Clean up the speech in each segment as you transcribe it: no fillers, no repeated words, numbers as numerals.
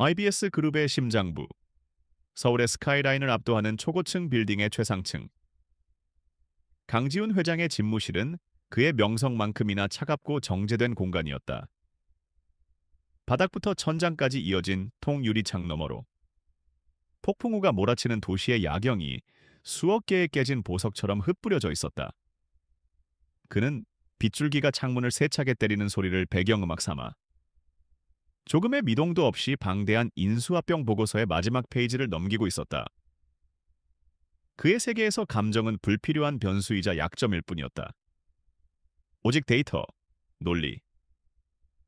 IBS 그룹의 심장부, 서울의 스카이라인을 압도하는 초고층 빌딩의 최상층. 강지훈 회장의 집무실은 그의 명성만큼이나 차갑고 정제된 공간이었다. 바닥부터 천장까지 이어진 통유리창 너머로 폭풍우가 몰아치는 도시의 야경이 수억 개의 깨진 보석처럼 흩뿌려져 있었다. 그는 빗줄기가 창문을 세차게 때리는 소리를 배경음악 삼아 조금의 미동도 없이 방대한 인수합병 보고서의 마지막 페이지를 넘기고 있었다. 그의 세계에서 감정은 불필요한 변수이자 약점일 뿐이었다. 오직 데이터, 논리,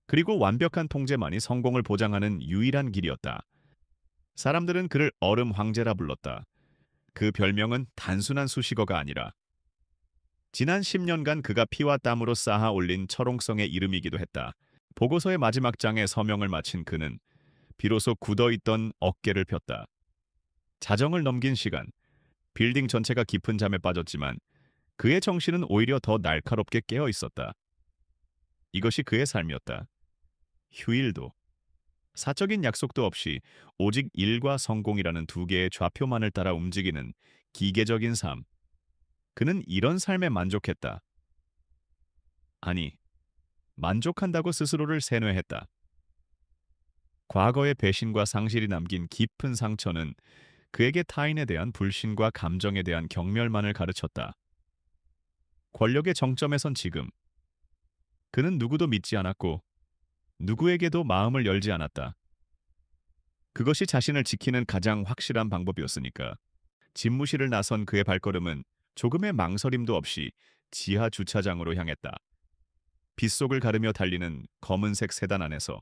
그리고 완벽한 통제만이 성공을 보장하는 유일한 길이었다. 사람들은 그를 얼음 황제라 불렀다. 그 별명은 단순한 수식어가 아니라 지난 10년간 그가 피와 땀으로 쌓아 올린 철옹성의 이름이기도 했다. 보고서의 마지막 장에 서명을 마친 그는 비로소 굳어있던 어깨를 폈다. 자정을 넘긴 시간, 빌딩 전체가 깊은 잠에 빠졌지만 그의 정신은 오히려 더 날카롭게 깨어 있었다. 이것이 그의 삶이었다. 휴일도, 사적인 약속도 없이 오직 일과 성공이라는 두 개의 좌표만을 따라 움직이는 기계적인 삶. 그는 이런 삶에 만족했다. 아니, 만족한다고 스스로를 세뇌했다. 과거의 배신과 상실이 남긴 깊은 상처는 그에게 타인에 대한 불신과 감정에 대한 경멸만을 가르쳤다. 권력의 정점에 선 지금, 그는 누구도 믿지 않았고 누구에게도 마음을 열지 않았다. 그것이 자신을 지키는 가장 확실한 방법이었으니까. 집무실을 나선 그의 발걸음은 조금의 망설임도 없이 지하 주차장으로 향했다. 빗속을 가르며 달리는 검은색 세단 안에서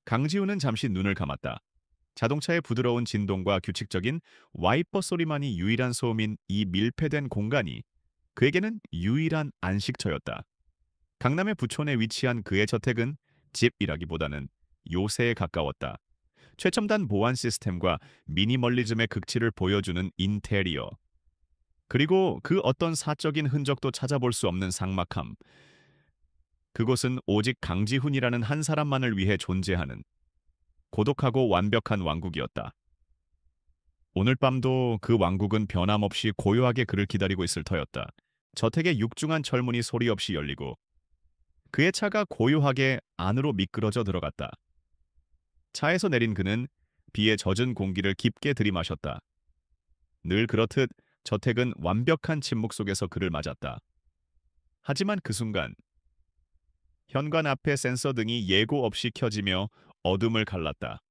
강지훈은 잠시 눈을 감았다. 자동차의 부드러운 진동과 규칙적인 와이퍼 소리만이 유일한 소음인 이 밀폐된 공간이 그에게는 유일한 안식처였다. 강남의 부촌에 위치한 그의 저택은 집이라기보다는 요새에 가까웠다. 최첨단 보안 시스템과 미니멀리즘의 극치를 보여주는 인테리어. 그리고 그 어떤 사적인 흔적도 찾아볼 수 없는 삭막함. 그곳은 오직 강지훈이라는 한 사람만을 위해 존재하는 고독하고 완벽한 왕국이었다. 오늘 밤도 그 왕국은 변함없이 고요하게 그를 기다리고 있을 터였다. 저택의 육중한 철문이 소리 없이 열리고 그의 차가 고요하게 안으로 미끄러져 들어갔다. 차에서 내린 그는 비에 젖은 공기를 깊게 들이마셨다. 늘 그렇듯 저택은 완벽한 침묵 속에서 그를 맞았다. 하지만 그 순간 현관 앞의 센서 등이 예고 없이 켜지며 어둠을 갈랐다.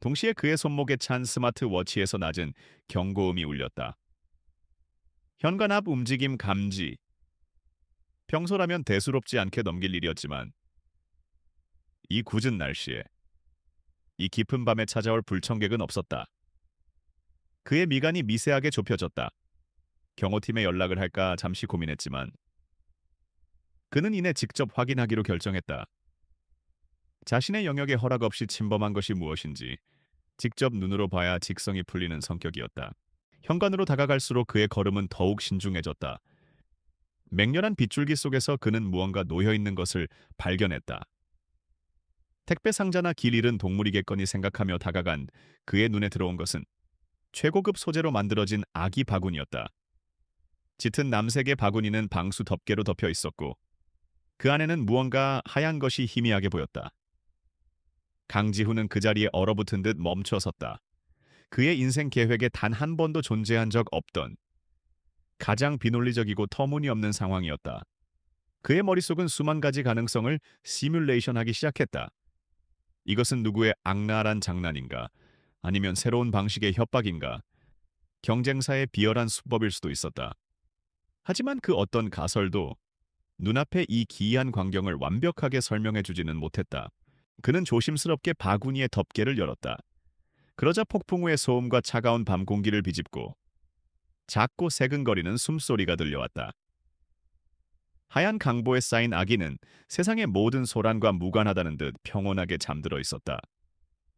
동시에 그의 손목에 찬 스마트워치에서 낮은 경고음이 울렸다. 현관 앞 움직임 감지. 평소라면 대수롭지 않게 넘길 일이었지만 이 굳은 날씨에 이 깊은 밤에 찾아올 불청객은 없었다. 그의 미간이 미세하게 좁혀졌다. 경호팀에 연락을 할까 잠시 고민했지만 그는 이내 직접 확인하기로 결정했다. 자신의 영역에 허락 없이 침범한 것이 무엇인지 직접 눈으로 봐야 직성이 풀리는 성격이었다. 현관으로 다가갈수록 그의 걸음은 더욱 신중해졌다. 맹렬한 빗줄기 속에서 그는 무언가 놓여있는 것을 발견했다. 택배 상자나 길 잃은 동물이겠거니 생각하며 다가간 그의 눈에 들어온 것은 최고급 소재로 만들어진 아기 바구니였다. 짙은 남색의 바구니는 방수 덮개로 덮여 있었고 그 안에는 무언가 하얀 것이 희미하게 보였다. 강지훈은 그 자리에 얼어붙은 듯 멈춰 섰다. 그의 인생 계획에 단 한 번도 존재한 적 없던 가장 비논리적이고 터무니없는 상황이었다. 그의 머릿속은 수만 가지 가능성을 시뮬레이션하기 시작했다. 이것은 누구의 악랄한 장난인가? 아니면 새로운 방식의 협박인가? 경쟁사의 비열한 수법일 수도 있었다. 하지만 그 어떤 가설도 눈앞의 이 기이한 광경을 완벽하게 설명해주지는 못했다. 그는 조심스럽게 바구니의 덮개를 열었다. 그러자 폭풍우의 소음과 차가운 밤 공기를 비집고 작고 새근거리는 숨소리가 들려왔다. 하얀 강보에 쌓인 아기는 세상의 모든 소란과 무관하다는 듯 평온하게 잠들어 있었다.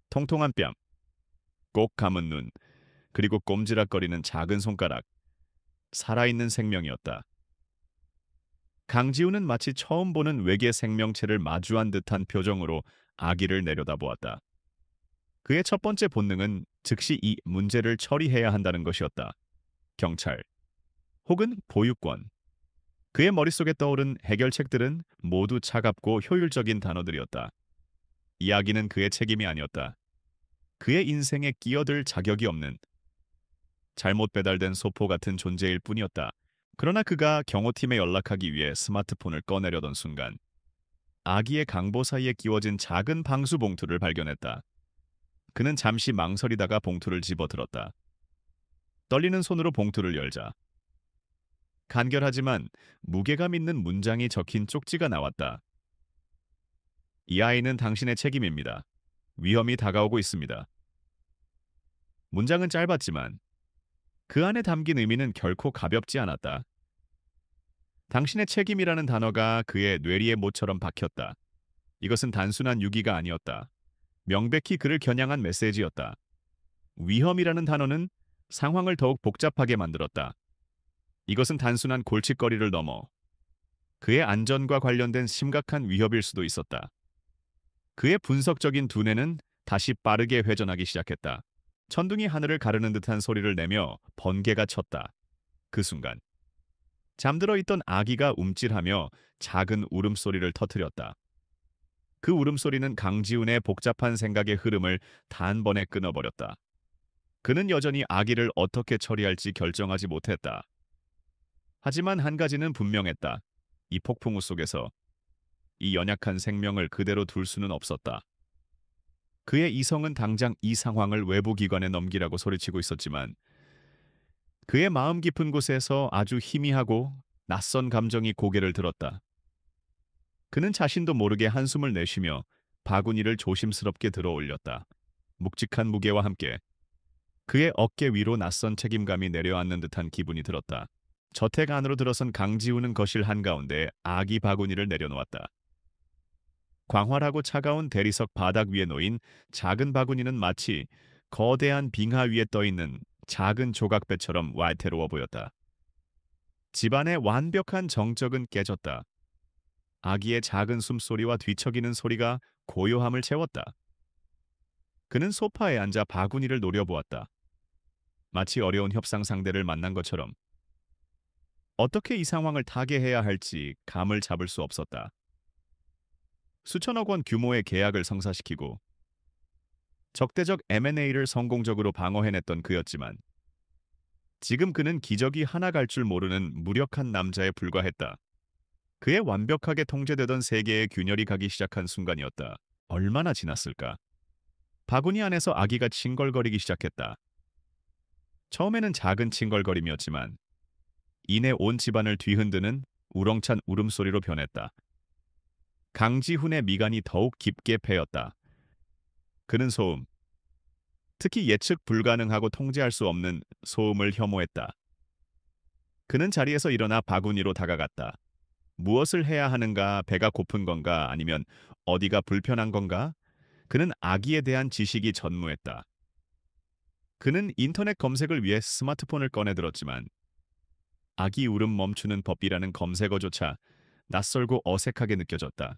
통통한 뺨, 꼭 감은 눈, 그리고 꼼지락거리는 작은 손가락. 살아있는 생명이었다. 강지우는 마치 처음 보는 외계 생명체를 마주한 듯한 표정으로 아기를 내려다보았다. 그의 첫 번째 본능은 즉시 이 문제를 처리해야 한다는 것이었다. 경찰, 혹은 보육권. 그의 머릿속에 떠오른 해결책들은 모두 차갑고 효율적인 단어들이었다. 이야기는 그의 책임이 아니었다. 그의 인생에 끼어들 자격이 없는 잘못 배달된 소포 같은 존재일 뿐이었다. 그러나 그가 경호팀에 연락하기 위해 스마트폰을 꺼내려던 순간 아기의 강보 사이에 끼워진 작은 방수 봉투를 발견했다. 그는 잠시 망설이다가 봉투를 집어들었다. 떨리는 손으로 봉투를 열자 간결하지만 무게감 있는 문장이 적힌 쪽지가 나왔다. 이 아이는 당신의 책임입니다. 위험이 다가오고 있습니다. 문장은 짧았지만 그 안에 담긴 의미는 결코 가볍지 않았다. 당신의 책임이라는 단어가 그의 뇌리에 못처럼 박혔다. 이것은 단순한 유기가 아니었다. 명백히 그를 겨냥한 메시지였다. 위험이라는 단어는 상황을 더욱 복잡하게 만들었다. 이것은 단순한 골칫거리를 넘어 그의 안전과 관련된 심각한 위협일 수도 있었다. 그의 분석적인 두뇌는 다시 빠르게 회전하기 시작했다. 천둥이 하늘을 가르는 듯한 소리를 내며 번개가 쳤다. 그 순간 잠들어 있던 아기가 움찔하며 작은 울음소리를 터뜨렸다. 그 울음소리는 강지훈의 복잡한 생각의 흐름을 단번에 끊어버렸다. 그는 여전히 아기를 어떻게 처리할지 결정하지 못했다. 하지만 한 가지는 분명했다. 이 폭풍우 속에서 이 연약한 생명을 그대로 둘 수는 없었다. 그의 이성은 당장 이 상황을 외부 기관에 넘기라고 소리치고 있었지만 그의 마음 깊은 곳에서 아주 희미하고 낯선 감정이 고개를 들었다. 그는 자신도 모르게 한숨을 내쉬며 바구니를 조심스럽게 들어 올렸다. 묵직한 무게와 함께 그의 어깨 위로 낯선 책임감이 내려앉는 듯한 기분이 들었다. 저택 안으로 들어선 강지우는 거실 한가운데 아기 바구니를 내려놓았다. 광활하고 차가운 대리석 바닥 위에 놓인 작은 바구니는 마치 거대한 빙하 위에 떠있는 작은 조각배처럼 와이태로워 보였다. 집안의 완벽한 정적은 깨졌다. 아기의 작은 숨소리와 뒤척이는 소리가 고요함을 채웠다. 그는 소파에 앉아 바구니를 노려보았다. 마치 어려운 협상 상대를 만난 것처럼 어떻게 이 상황을 타개해야 할지 감을 잡을 수 없었다. 수천억 원 규모의 계약을 성사시키고 적대적 M&A를 성공적으로 방어해냈던 그였지만 지금 그는 기적이 하나 갈 줄 모르는 무력한 남자에 불과했다. 그의 완벽하게 통제되던 세계의 균열이 가기 시작한 순간이었다. 얼마나 지났을까? 바구니 안에서 아기가 칭걸거리기 시작했다. 처음에는 작은 칭걸거림이었지만 이내 온 집안을 뒤흔드는 우렁찬 울음소리로 변했다. 강지훈의 미간이 더욱 깊게 패였다. 그는 소음, 특히 예측 불가능하고 통제할 수 없는 소음을 혐오했다. 그는 자리에서 일어나 바구니로 다가갔다. 무엇을 해야 하는가, 배가 고픈 건가, 아니면 어디가 불편한 건가? 그는 아기에 대한 지식이 전무했다. 그는 인터넷 검색을 위해 스마트폰을 꺼내들었지만 아기 울음 멈추는 법이라는 검색어조차 낯설고 어색하게 느껴졌다.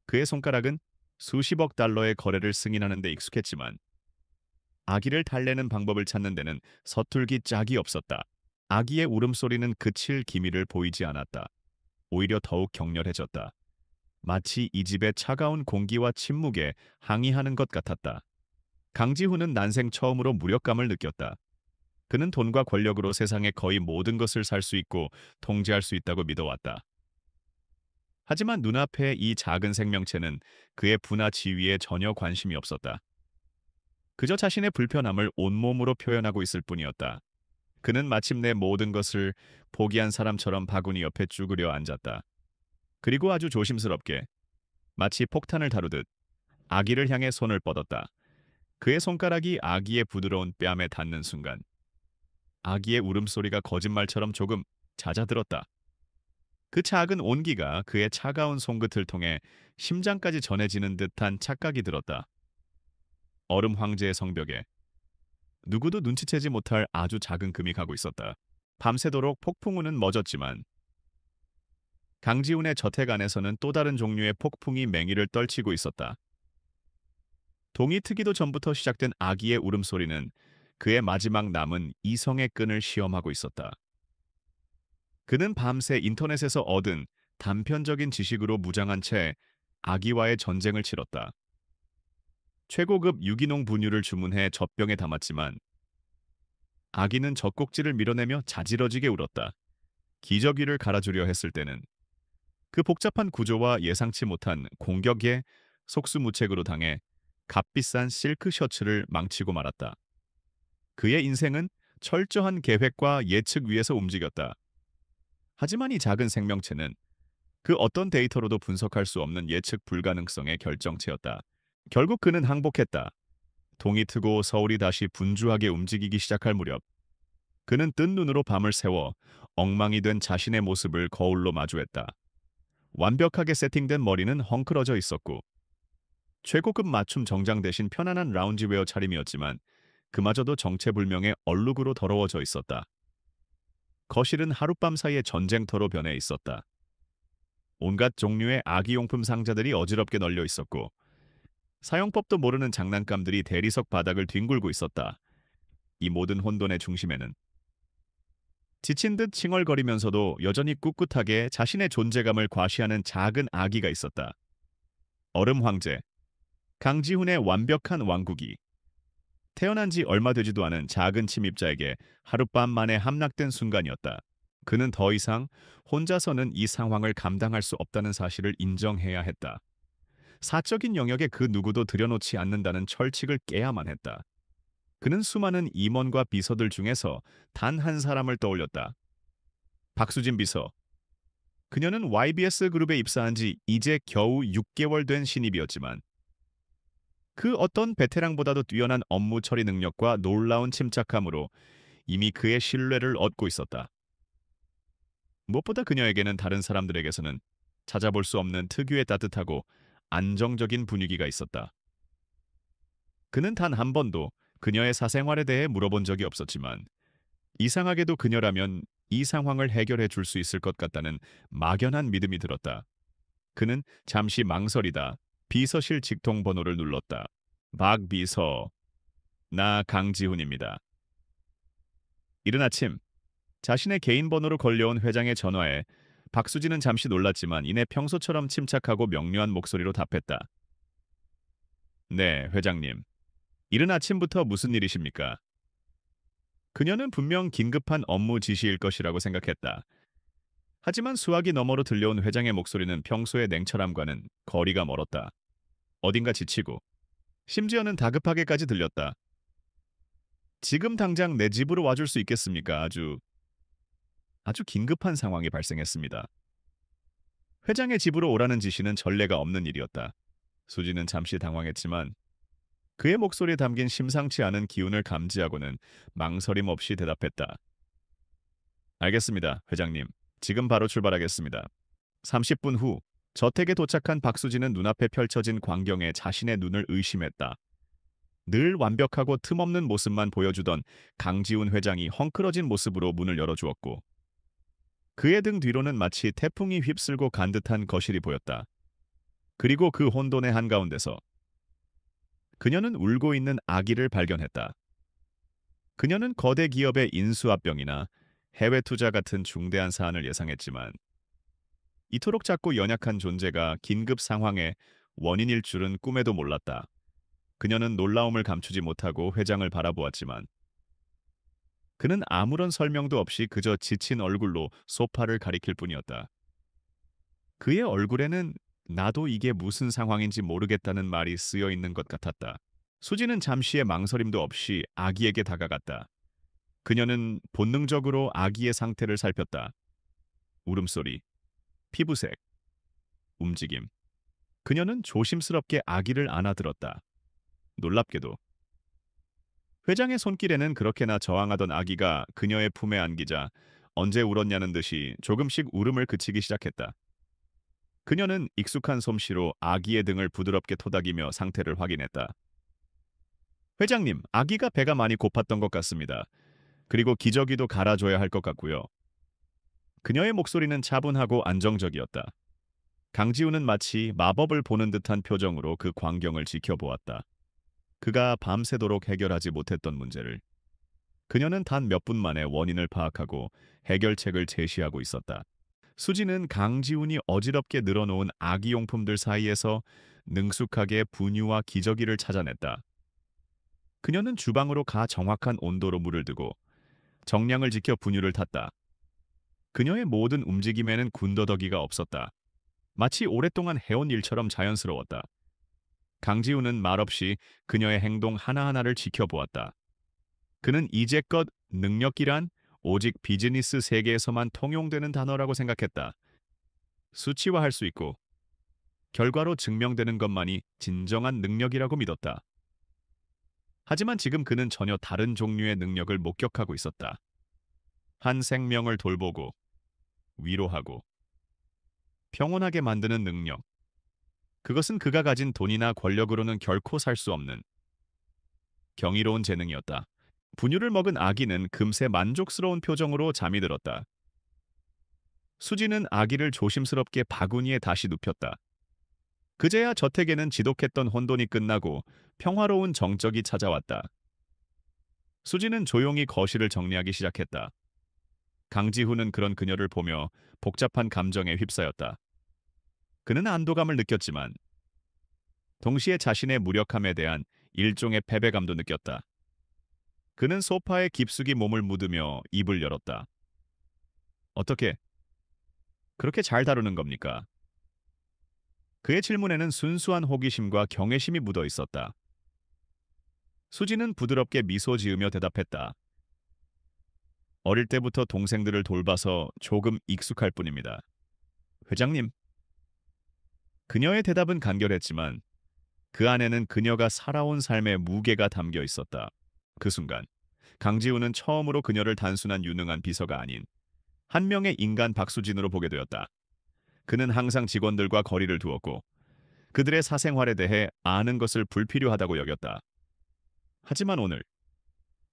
그의 손가락은 수십억 달러의 거래를 승인하는 데 익숙했지만 아기를 달래는 방법을 찾는 데는 서툴기 짝이 없었다. 아기의 울음소리는 그칠 기미를 보이지 않았다. 오히려 더욱 격렬해졌다. 마치 이 집의 차가운 공기와 침묵에 항의하는 것 같았다. 강지훈은 난생 처음으로 무력감을 느꼈다. 그는 돈과 권력으로 세상의 거의 모든 것을 살 수 있고 통제할 수 있다고 믿어왔다. 하지만 눈앞의 이 작은 생명체는 그의 부나 지위에 전혀 관심이 없었다. 그저 자신의 불편함을 온몸으로 표현하고 있을 뿐이었다. 그는 마침내 모든 것을 포기한 사람처럼 바구니 옆에 쭈그려 앉았다. 그리고 아주 조심스럽게 마치 폭탄을 다루듯 아기를 향해 손을 뻗었다. 그의 손가락이 아기의 부드러운 뺨에 닿는 순간 아기의 울음소리가 거짓말처럼 조금 잦아들었다. 그 작은 온기가 그의 차가운 손끝을 통해 심장까지 전해지는 듯한 착각이 들었다. 얼음 황제의 성벽에 누구도 눈치채지 못할 아주 작은 금이 가고 있었다. 밤새도록 폭풍우는 멎었지만 강지훈의 저택 안에서는 또 다른 종류의 폭풍이 맹위를 떨치고 있었다. 동이 트기도 전부터 시작된 아기의 울음소리는 그의 마지막 남은 이성의 끈을 시험하고 있었다. 그는 밤새 인터넷에서 얻은 단편적인 지식으로 무장한 채 아기와의 전쟁을 치렀다. 최고급 유기농 분유를 주문해 젖병에 담았지만 아기는 젖꼭지를 밀어내며 자지러지게 울었다. 기저귀를 갈아주려 했을 때는 그 복잡한 구조와 예상치 못한 공격에 속수무책으로 당해 값비싼 실크 셔츠를 망치고 말았다. 그의 인생은 철저한 계획과 예측 위에서 움직였다. 하지만 이 작은 생명체는 그 어떤 데이터로도 분석할 수 없는 예측 불가능성의 결정체였다. 결국 그는 항복했다. 동이 트고 서울이 다시 분주하게 움직이기 시작할 무렵 그는 뜬 눈으로 밤을 새워 엉망이 된 자신의 모습을 거울로 마주했다. 완벽하게 세팅된 머리는 헝클어져 있었고 최고급 맞춤 정장 대신 편안한 라운지웨어 차림이었지만 그마저도 정체불명의 얼룩으로 더러워져 있었다. 거실은 하룻밤 사이에 전쟁터로 변해 있었다. 온갖 종류의 아기용품 상자들이 어지럽게 널려 있었고 사용법도 모르는 장난감들이 대리석 바닥을 뒹굴고 있었다. 이 모든 혼돈의 중심에는 지친 듯 칭얼거리면서도 여전히 꿋꿋하게 자신의 존재감을 과시하는 작은 아기가 있었다. 얼음 황제, 강지훈의 완벽한 왕국이 태어난 지 얼마 되지도 않은 작은 침입자에게 하룻밤 만에 함락된 순간이었다. 그는 더 이상 혼자서는 이 상황을 감당할 수 없다는 사실을 인정해야 했다. 사적인 영역에 그 누구도 들여놓지 않는다는 철칙을 깨야만 했다. 그는 수많은 임원과 비서들 중에서 단 한 사람을 떠올렸다. 박수진 비서. 그녀는 YBS 그룹에 입사한 지 이제 겨우 6개월 된 신입이었지만 그 어떤 베테랑보다도 뛰어난 업무 처리 능력과 놀라운 침착함으로 이미 그의 신뢰를 얻고 있었다. 무엇보다 그녀에게는 다른 사람들에게서는 찾아볼 수 없는 특유의 따뜻하고 안정적인 분위기가 있었다. 그는 단 한 번도 그녀의 사생활에 대해 물어본 적이 없었지만 이상하게도 그녀라면 이 상황을 해결해 줄 수 있을 것 같다는 막연한 믿음이 들었다. 그는 잠시 망설이다 비서실 직통번호를 눌렀다. 박 비서, 나 강지훈입니다. 이른 아침 자신의 개인 번호로 걸려온 회장의 전화에 박수진은 잠시 놀랐지만 이내 평소처럼 침착하고 명료한 목소리로 답했다. 네, 회장님. 이른 아침부터 무슨 일이십니까? 그녀는 분명 긴급한 업무 지시일 것이라고 생각했다. 하지만 수화기 너머로 들려온 회장의 목소리는 평소의 냉철함과는 거리가 멀었다. 어딘가 지치고 심지어는 다급하게까지 들렸다. 지금 당장 내 집으로 와줄 수 있겠습니까? 아주 긴급한 상황이 발생했습니다. 회장의 집으로 오라는 지시는 전례가 없는 일이었다. 수지는 잠시 당황했지만 그의 목소리에 담긴 심상치 않은 기운을 감지하고는 망설임 없이 대답했다. 알겠습니다, 회장님. 지금 바로 출발하겠습니다. 30분 후 저택에 도착한 박수진은 눈앞에 펼쳐진 광경에 자신의 눈을 의심했다. 늘 완벽하고 틈없는 모습만 보여주던 강지훈 회장이 헝클어진 모습으로 문을 열어주었고 그의 등 뒤로는 마치 태풍이 휩쓸고 간 듯한 거실이 보였다. 그리고 그 혼돈의 한가운데서 그녀는 울고 있는 아기를 발견했다. 그녀는 거대 기업의 인수합병이나 해외 투자 같은 중대한 사안을 예상했지만 이토록 작고 연약한 존재가 긴급 상황의 원인일 줄은 꿈에도 몰랐다. 그녀는 놀라움을 감추지 못하고 회장을 바라보았지만 그는 아무런 설명도 없이 그저 지친 얼굴로 소파를 가리킬 뿐이었다. 그의 얼굴에는 나도 이게 무슨 상황인지 모르겠다는 말이 쓰여 있는 것 같았다. 수지는 잠시의 망설임도 없이 아기에게 다가갔다. 그녀는 본능적으로 아기의 상태를 살폈다. 울음소리, 피부색, 움직임. 그녀는 조심스럽게 아기를 안아들었다. 놀랍게도 회장의 손길에는 그렇게나 저항하던 아기가 그녀의 품에 안기자 언제 울었냐는 듯이 조금씩 울음을 그치기 시작했다. 그녀는 익숙한 솜씨로 아기의 등을 부드럽게 토닥이며 상태를 확인했다. 회장님, 아기가 배가 많이 고팠던 것 같습니다. 그리고 기저귀도 갈아줘야 할 것 같고요. 그녀의 목소리는 차분하고 안정적이었다. 강지훈은 마치 마법을 보는 듯한 표정으로 그 광경을 지켜보았다. 그가 밤새도록 해결하지 못했던 문제를 그녀는 단 몇 분 만에 원인을 파악하고 해결책을 제시하고 있었다. 수지는 강지훈이 어지럽게 늘어놓은 아기용품들 사이에서 능숙하게 분유와 기저귀를 찾아냈다. 그녀는 주방으로 가 정확한 온도로 물을 두고 정량을 지켜 분유를 탔다. 그녀의 모든 움직임에는 군더더기가 없었다. 마치 오랫동안 해온 일처럼 자연스러웠다. 강지훈은 말없이 그녀의 행동 하나하나를 지켜보았다. 그는 이제껏 능력이란 오직 비즈니스 세계에서만 통용되는 단어라고 생각했다. 수치화할 수 있고 결과로 증명되는 것만이 진정한 능력이라고 믿었다. 하지만 지금 그는 전혀 다른 종류의 능력을 목격하고 있었다. 한 생명을 돌보고 위로하고 평온하게 만드는 능력. 그것은 그가 가진 돈이나 권력으로는 결코 살 수 없는 경이로운 재능이었다. 분유를 먹은 아기는 금세 만족스러운 표정으로 잠이 들었다. 수지는 아기를 조심스럽게 바구니에 다시 눕혔다. 그제야 저택에는 지독했던 혼돈이 끝나고 평화로운 정적이 찾아왔다. 수지는 조용히 거실을 정리하기 시작했다. 강지훈은 그런 그녀를 보며 복잡한 감정에 휩싸였다. 그는 안도감을 느꼈지만 동시에 자신의 무력함에 대한 일종의 패배감도 느꼈다. 그는 소파에 깊숙이 몸을 묻으며 입을 열었다. 어떻게 그렇게 잘 다루는 겁니까? 그의 질문에는 순수한 호기심과 경외심이 묻어 있었다. 수지는 부드럽게 미소 지으며 대답했다. 어릴 때부터 동생들을 돌봐서 조금 익숙할 뿐입니다. 회장님. 그녀의 대답은 간결했지만 그 안에는 그녀가 살아온 삶의 무게가 담겨 있었다. 그 순간 강지훈은 처음으로 그녀를 단순한 유능한 비서가 아닌 한 명의 인간 박수진으로 보게 되었다. 그는 항상 직원들과 거리를 두었고 그들의 사생활에 대해 아는 것을 불필요하다고 여겼다. 하지만 오늘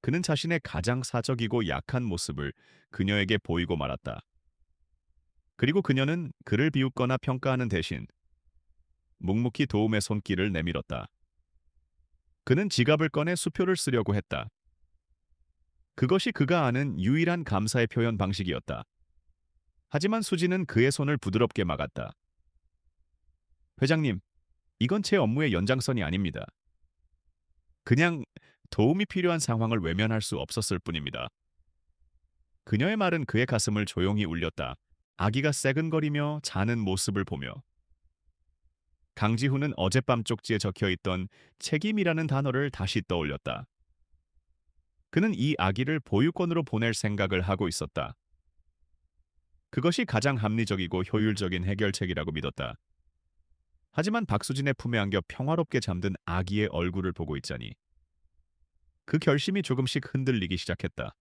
그는 자신의 가장 사적이고 약한 모습을 그녀에게 보이고 말았다. 그리고 그녀는 그를 비웃거나 평가하는 대신 묵묵히 도움의 손길을 내밀었다. 그는 지갑을 꺼내 수표를 쓰려고 했다. 그것이 그가 아는 유일한 감사의 표현 방식이었다. 하지만 수지는 그의 손을 부드럽게 막았다. 회장님, 이건 제 업무의 연장선이 아닙니다. 그냥 도움이 필요한 상황을 외면할 수 없었을 뿐입니다. 그녀의 말은 그의 가슴을 조용히 울렸다. 아기가 새근거리며 자는 모습을 보며 강지훈은 어젯밤 쪽지에 적혀있던 책임이라는 단어를 다시 떠올렸다. 그는 이 아기를 보육원으로 보낼 생각을 하고 있었다. 그것이 가장 합리적이고 효율적인 해결책이라고 믿었다. 하지만 박수진의 품에 안겨 평화롭게 잠든 아기의 얼굴을 보고 있자니 그 결심이 조금씩 흔들리기 시작했다.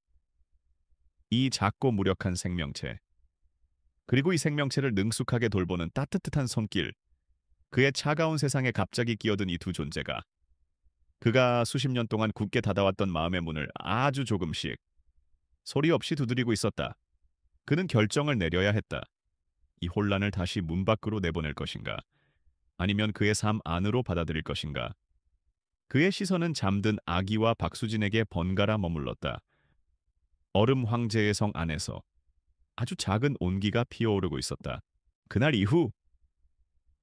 이 작고 무력한 생명체, 그리고 이 생명체를 능숙하게 돌보는 따뜻한 손길, 그의 차가운 세상에 갑자기 끼어든 이 두 존재가 그가 수십 년 동안 굳게 닫아왔던 마음의 문을 아주 조금씩 소리 없이 두드리고 있었다. 그는 결정을 내려야 했다. 이 혼란을 다시 문 밖으로 내보낼 것인가? 아니면 그의 삶 안으로 받아들일 것인가? 그의 시선은 잠든 아기와 박수진에게 번갈아 머물렀다. 얼음 황제의 성 안에서 아주 작은 온기가 피어오르고 있었다. 그날 이후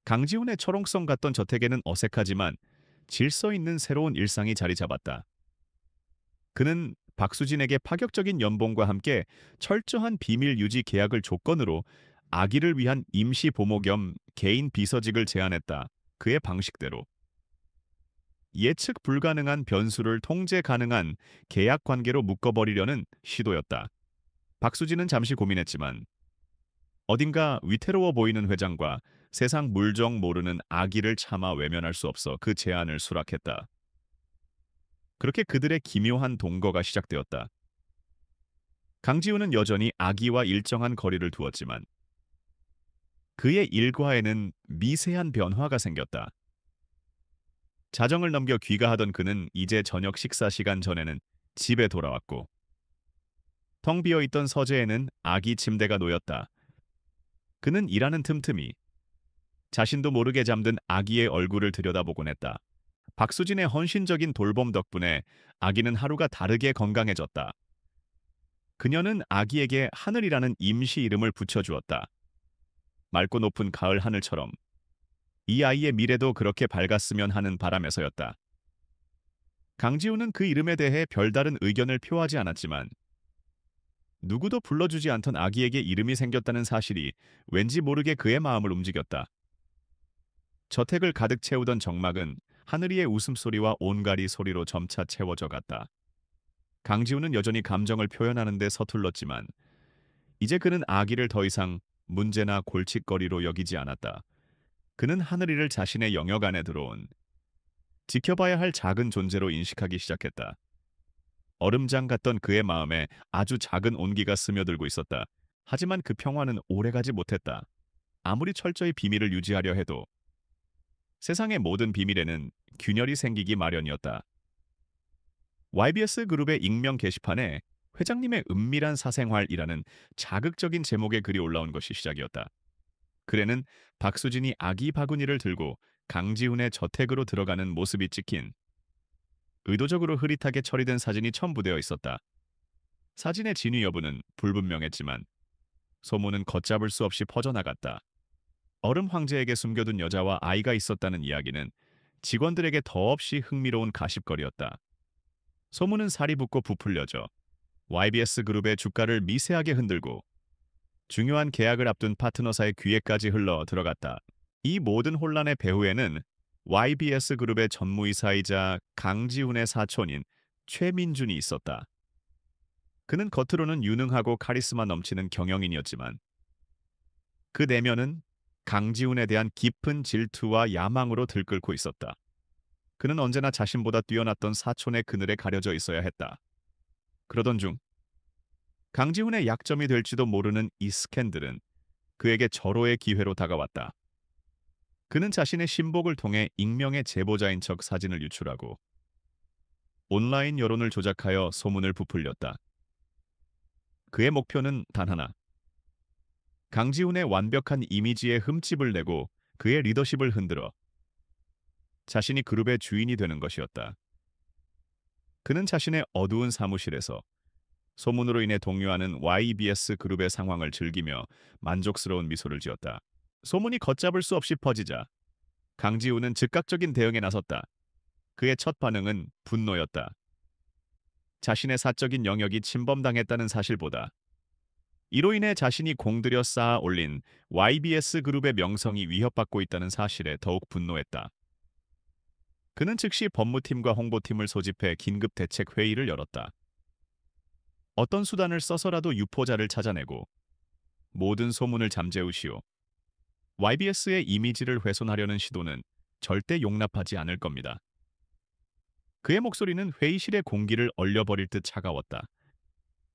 강지훈의 철옹성 같던 저택에는 어색하지만 질서 있는 새로운 일상이 자리 잡았다. 그는 박수진에게 파격적인 연봉과 함께 철저한 비밀 유지 계약을 조건으로 아기를 위한 임시 보모 겸 개인 비서직을 제안했다. 그의 방식대로. 예측 불가능한 변수를 통제 가능한 계약 관계로 묶어버리려는 시도였다. 박수진은 잠시 고민했지만 어딘가 위태로워 보이는 회장과 세상 물정 모르는 아기를 차마 외면할 수 없어 그 제안을 수락했다. 그렇게 그들의 기묘한 동거가 시작되었다. 강지훈은 여전히 아기와 일정한 거리를 두었지만 그의 일과에는 미세한 변화가 생겼다. 자정을 넘겨 귀가하던 그는 이제 저녁 식사 시간 전에는 집에 돌아왔고 텅 비어있던 서재에는 아기 침대가 놓였다. 그는 일하는 틈틈이 자신도 모르게 잠든 아기의 얼굴을 들여다보곤 했다. 박수진의 헌신적인 돌봄 덕분에 아기는 하루가 다르게 건강해졌다. 그녀는 아기에게 하늘이라는 임시 이름을 붙여주었다. 맑고 높은 가을 하늘처럼 이 아이의 미래도 그렇게 밝았으면 하는 바람에서였다. 강지우는 그 이름에 대해 별다른 의견을 표하지 않았지만 누구도 불러주지 않던 아기에게 이름이 생겼다는 사실이 왠지 모르게 그의 마음을 움직였다. 저택을 가득 채우던 정막은 하늘이의 웃음소리와 온가리 소리로 점차 채워져 갔다. 강지우는 여전히 감정을 표현하는 데 서툴렀지만 이제 그는 아기를 더 이상 문제나 골칫거리로 여기지 않았다. 그는 하늘이를 자신의 영역 안에 들어온 지켜봐야 할 작은 존재로 인식하기 시작했다. 얼음장 같던 그의 마음에 아주 작은 온기가 스며들고 있었다. 하지만 그 평화는 오래가지 못했다. 아무리 철저히 비밀을 유지하려 해도 세상의 모든 비밀에는 균열이 생기기 마련이었다. YBS 그룹의 익명 게시판에 회장님의 은밀한 사생활이라는 자극적인 제목의 글이 올라온 것이 시작이었다. 글에는 박수진이 아기 바구니를 들고 강지훈의 저택으로 들어가는 모습이 찍힌 의도적으로 흐릿하게 처리된 사진이 첨부되어 있었다. 사진의 진위 여부는 불분명했지만 소문은 걷잡을 수 없이 퍼져나갔다. 얼음 황제에게 숨겨둔 여자와 아이가 있었다는 이야기는 직원들에게 더없이 흥미로운 가십거리였다. 소문은 살이 붙고 부풀려져 YBS 그룹의 주가를 미세하게 흔들고 중요한 계약을 앞둔 파트너사의 귀에까지 흘러 들어갔다. 이 모든 혼란의 배후에는 YBS 그룹의 전무이사이자 강지훈의 사촌인 최민준이 있었다. 그는 겉으로는 유능하고 카리스마 넘치는 경영인이었지만 그 내면은 강지훈에 대한 깊은 질투와 야망으로 들끓고 있었다. 그는 언제나 자신보다 뛰어났던 사촌의 그늘에 가려져 있어야 했다. 그러던 중 강지훈의 약점이 될지도 모르는 이 스캔들은 그에게 절호의 기회로 다가왔다. 그는 자신의 신복을 통해 익명의 제보자인 척 사진을 유출하고 온라인 여론을 조작하여 소문을 부풀렸다. 그의 목표는 단 하나. 강지훈의 완벽한 이미지에 흠집을 내고 그의 리더십을 흔들어 자신이 그룹의 주인이 되는 것이었다. 그는 자신의 어두운 사무실에서 소문으로 인해 동요하는 YBS 그룹의 상황을 즐기며 만족스러운 미소를 지었다. 소문이 걷잡을 수 없이 퍼지자 강지훈은 즉각적인 대응에 나섰다. 그의 첫 반응은 분노였다. 자신의 사적인 영역이 침범당했다는 사실보다 이로 인해 자신이 공들여 쌓아 올린 YBS 그룹의 명성이 위협받고 있다는 사실에 더욱 분노했다. 그는 즉시 법무팀과 홍보팀을 소집해 긴급 대책 회의를 열었다. 어떤 수단을 써서라도 유포자를 찾아내고 모든 소문을 잠재우시오. YBS의 이미지를 훼손하려는 시도는 절대 용납하지 않을 겁니다. 그의 목소리는 회의실의 공기를 얼려버릴 듯 차가웠다.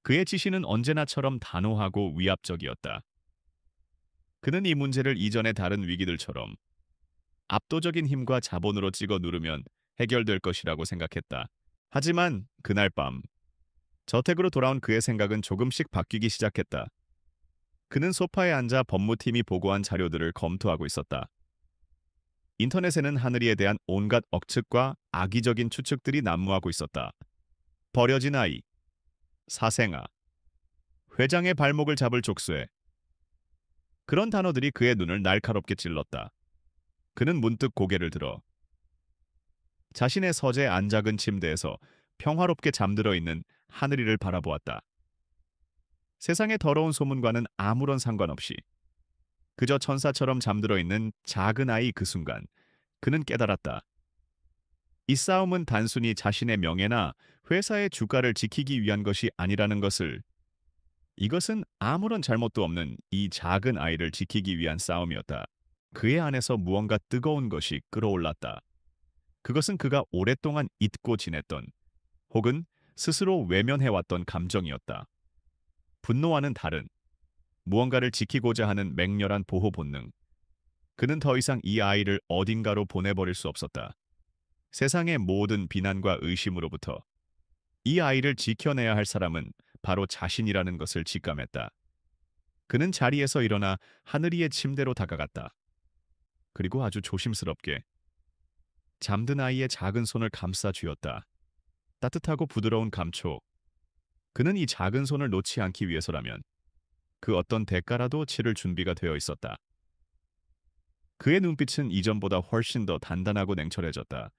그의 지시는 언제나처럼 단호하고 위압적이었다. 그는 이 문제를 이전의 다른 위기들처럼 압도적인 힘과 자본으로 찍어 누르면 해결될 것이라고 생각했다. 하지만 그날 밤 저택으로 돌아온 그의 생각은 조금씩 바뀌기 시작했다. 그는 소파에 앉아 법무팀이 보고한 자료들을 검토하고 있었다. 인터넷에는 하늘이에 대한 온갖 억측과 악의적인 추측들이 난무하고 있었다. 버려진 아이, 사생아, 회장의 발목을 잡을 족쇄. 그런 단어들이 그의 눈을 날카롭게 찔렀다. 그는 문득 고개를 들어 자신의 서재 안작은 침대에서 평화롭게 잠들어 있는 하늘이를 바라보았다. 세상의 더러운 소문과는 아무런 상관없이 그저 천사처럼 잠들어 있는 작은 아이 그 순간 그는 깨달았다. 이 싸움은 단순히 자신의 명예나 회사의 주가를 지키기 위한 것이 아니라는 것을 이것은 아무런 잘못도 없는 이 작은 아이를 지키기 위한 싸움이었다. 그의 안에서 무언가 뜨거운 것이 끓어올랐다. 그것은 그가 오랫동안 잊고 지냈던 혹은 스스로 외면해왔던 감정이었다. 분노와는 다른 무언가를 지키고자 하는 맹렬한 보호 본능. 그는 더 이상 이 아이를 어딘가로 보내버릴 수 없었다. 세상의 모든 비난과 의심으로부터 이 아이를 지켜내야 할 사람은 바로 자신이라는 것을 직감했다. 그는 자리에서 일어나 하늘이의 침대로 다가갔다. 그리고 아주 조심스럽게 잠든 아이의 작은 손을 감싸 쥐었다. 따뜻하고 부드러운 감촉. 그는 이 작은 손을 놓지 않기 위해서라면 그 어떤 대가라도 치를 준비가 되어 있었다. 그의 눈빛은 이전보다 훨씬 더 단단하고 냉철해졌다.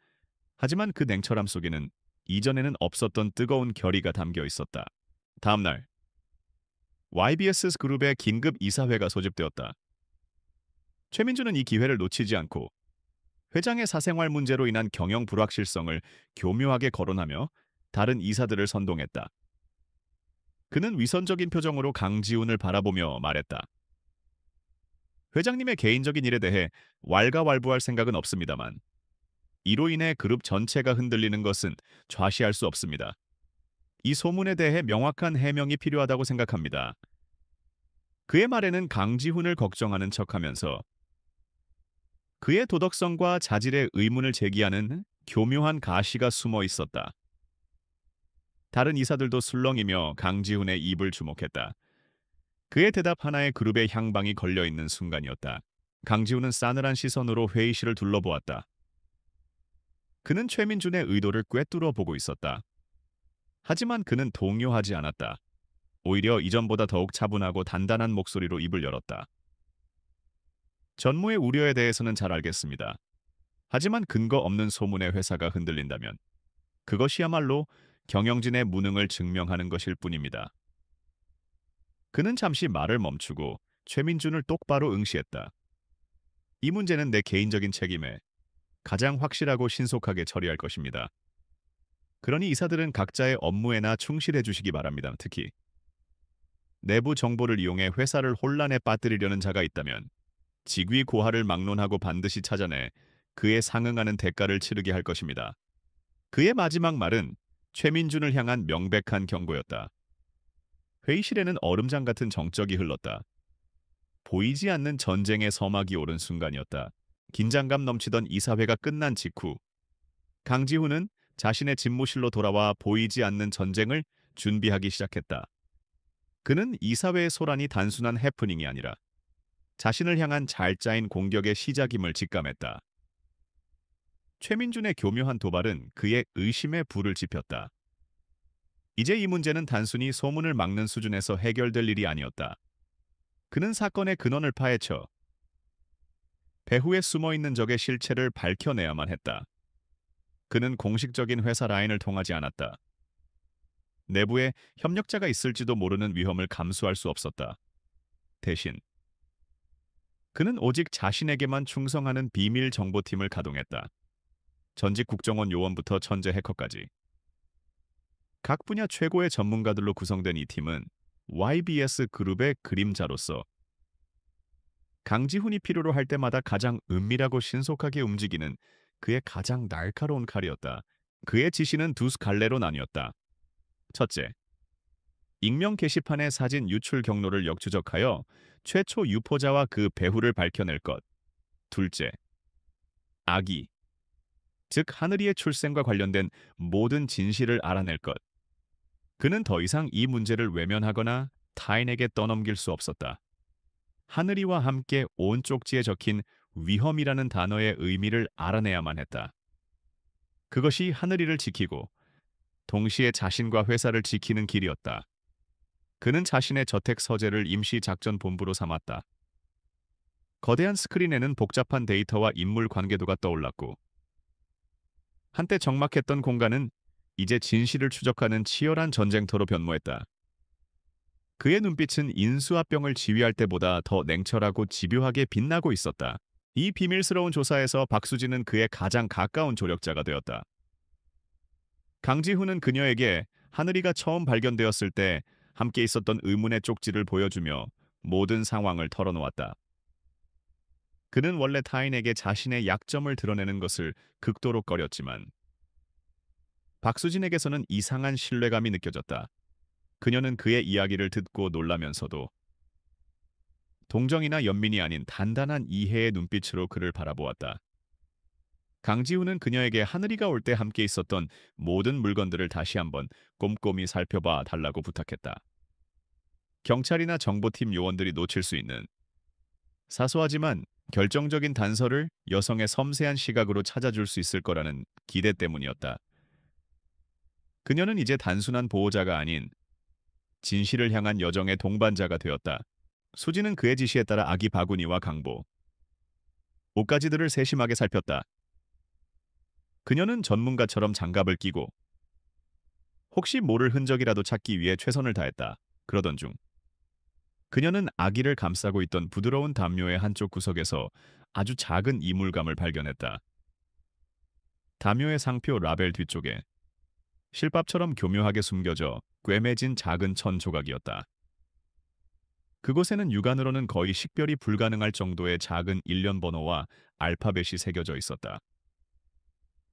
하지만 그 냉철함 속에는 이전에는 없었던 뜨거운 결의가 담겨 있었다. 다음 날 YBS 그룹의 긴급 이사회가 소집되었다. 최민주는 이 기회를 놓치지 않고 회장의 사생활 문제로 인한 경영 불확실성을 교묘하게 거론하며 다른 이사들을 선동했다. 그는 위선적인 표정으로 강지훈을 바라보며 말했다. 회장님의 개인적인 일에 대해 왈가왈부할 생각은 없습니다만 이로 인해 그룹 전체가 흔들리는 것은 좌시할 수 없습니다. 이 소문에 대해 명확한 해명이 필요하다고 생각합니다. 그의 말에는 강지훈을 걱정하는 척하면서 그의 도덕성과 자질의 의문을 제기하는 교묘한 가시가 숨어 있었다. 다른 이사들도 술렁이며 강지훈의 입을 주목했다. 그의 대답 하나에 그룹의 향방이 걸려있는 순간이었다. 강지훈은 싸늘한 시선으로 회의실을 둘러보았다. 그는 최민준의 의도를 꿰뚫어 보고 있었다. 하지만 그는 동요하지 않았다. 오히려 이전보다 더욱 차분하고 단단한 목소리로 입을 열었다. 전무의 우려에 대해서는 잘 알겠습니다. 하지만 근거 없는 소문의 회사가 흔들린다면 그것이야말로 경영진의 무능을 증명하는 것일 뿐입니다. 그는 잠시 말을 멈추고 최민준을 똑바로 응시했다. 이 문제는 내 개인적인 책임에 가장 확실하고 신속하게 처리할 것입니다. 그러니 이사들은 각자의 업무에나 충실해 주시기 바랍니다. 특히 내부 정보를 이용해 회사를 혼란에 빠뜨리려는 자가 있다면 직위 고하를 막론하고 반드시 찾아내 그에 상응하는 대가를 치르게 할 것입니다. 그의 마지막 말은 최민준을 향한 명백한 경고였다. 회의실에는 얼음장 같은 정적이 흘렀다. 보이지 않는 전쟁의 서막이 오른 순간이었다. 긴장감 넘치던 이사회가 끝난 직후 강지훈은 자신의 집무실로 돌아와 보이지 않는 전쟁을 준비하기 시작했다. 그는 이사회의 소란이 단순한 해프닝이 아니라 자신을 향한 잘 짜인 공격의 시작임을 직감했다. 최민준의 교묘한 도발은 그의 의심에 불을 지폈다. 이제 이 문제는 단순히 소문을 막는 수준에서 해결될 일이 아니었다. 그는 사건의 근원을 파헤쳐 배후에 숨어있는 적의 실체를 밝혀내야만 했다. 그는 공식적인 회사 라인을 통하지 않았다. 내부에 협력자가 있을지도 모르는 위험을 감수할 수 없었다. 대신 그는 오직 자신에게만 충성하는 비밀 정보팀을 가동했다. 전직 국정원 요원부터 천재 해커까지. 각 분야 최고의 전문가들로 구성된 이 팀은 YBS 그룹의 그림자로서 강지훈이 필요로 할 때마다 가장 은밀하고 신속하게 움직이는 그의 가장 날카로운 칼이었다. 그의 지시는 두 갈래로 나뉘었다. 첫째, 익명 게시판의 사진 유출 경로를 역추적하여 최초 유포자와 그 배후를 밝혀낼 것. 둘째, 아기, 즉 하늘이의 출생과 관련된 모든 진실을 알아낼 것. 그는 더 이상 이 문제를 외면하거나 타인에게 떠넘길 수 없었다. 하늘이와 함께 온 쪽지에 적힌 위험이라는 단어의 의미를 알아내야만 했다. 그것이 하늘이를 지키고 동시에 자신과 회사를 지키는 길이었다. 그는 자신의 저택 서재를 임시 작전 본부로 삼았다. 거대한 스크린에는 복잡한 데이터와 인물 관계도가 떠올랐고 한때 적막했던 공간은 이제 진실을 추적하는 치열한 전쟁터로 변모했다. 그의 눈빛은 인수합병을 지휘할 때보다 더 냉철하고 집요하게 빛나고 있었다. 이 비밀스러운 조사에서 박수진은 그의 가장 가까운 조력자가 되었다. 강지훈은 그녀에게 하늘이가 처음 발견되었을 때 함께 있었던 의문의 쪽지를 보여주며 모든 상황을 털어놓았다. 그는 원래 타인에게 자신의 약점을 드러내는 것을 극도로 꺼렸지만 박수진에게서는 이상한 신뢰감이 느껴졌다. 그녀는 그의 이야기를 듣고 놀라면서도 동정이나 연민이 아닌 단단한 이해의 눈빛으로 그를 바라보았다. 강지훈은 그녀에게 하늘이가 올 때 함께 있었던 모든 물건들을 다시 한번 꼼꼼히 살펴봐 달라고 부탁했다. 경찰이나 정보팀 요원들이 놓칠 수 있는 사소하지만 결정적인 단서를 여성의 섬세한 시각으로 찾아줄 수 있을 거라는 기대 때문이었다. 그녀는 이제 단순한 보호자가 아닌 진실을 향한 여정의 동반자가 되었다. 수지는 그의 지시에 따라 아기 바구니와 강보, 옷가지들을 세심하게 살폈다. 그녀는 전문가처럼 장갑을 끼고 혹시 모를 흔적이라도 찾기 위해 최선을 다했다. 그러던 중 그녀는 아기를 감싸고 있던 부드러운 담요의 한쪽 구석에서 아주 작은 이물감을 발견했다. 담요의 상표 라벨 뒤쪽에 실밥처럼 교묘하게 숨겨져 꿰매진 작은 천 조각이었다. 그곳에는 육안으로는 거의 식별이 불가능할 정도의 작은 일련 번호와 알파벳이 새겨져 있었다.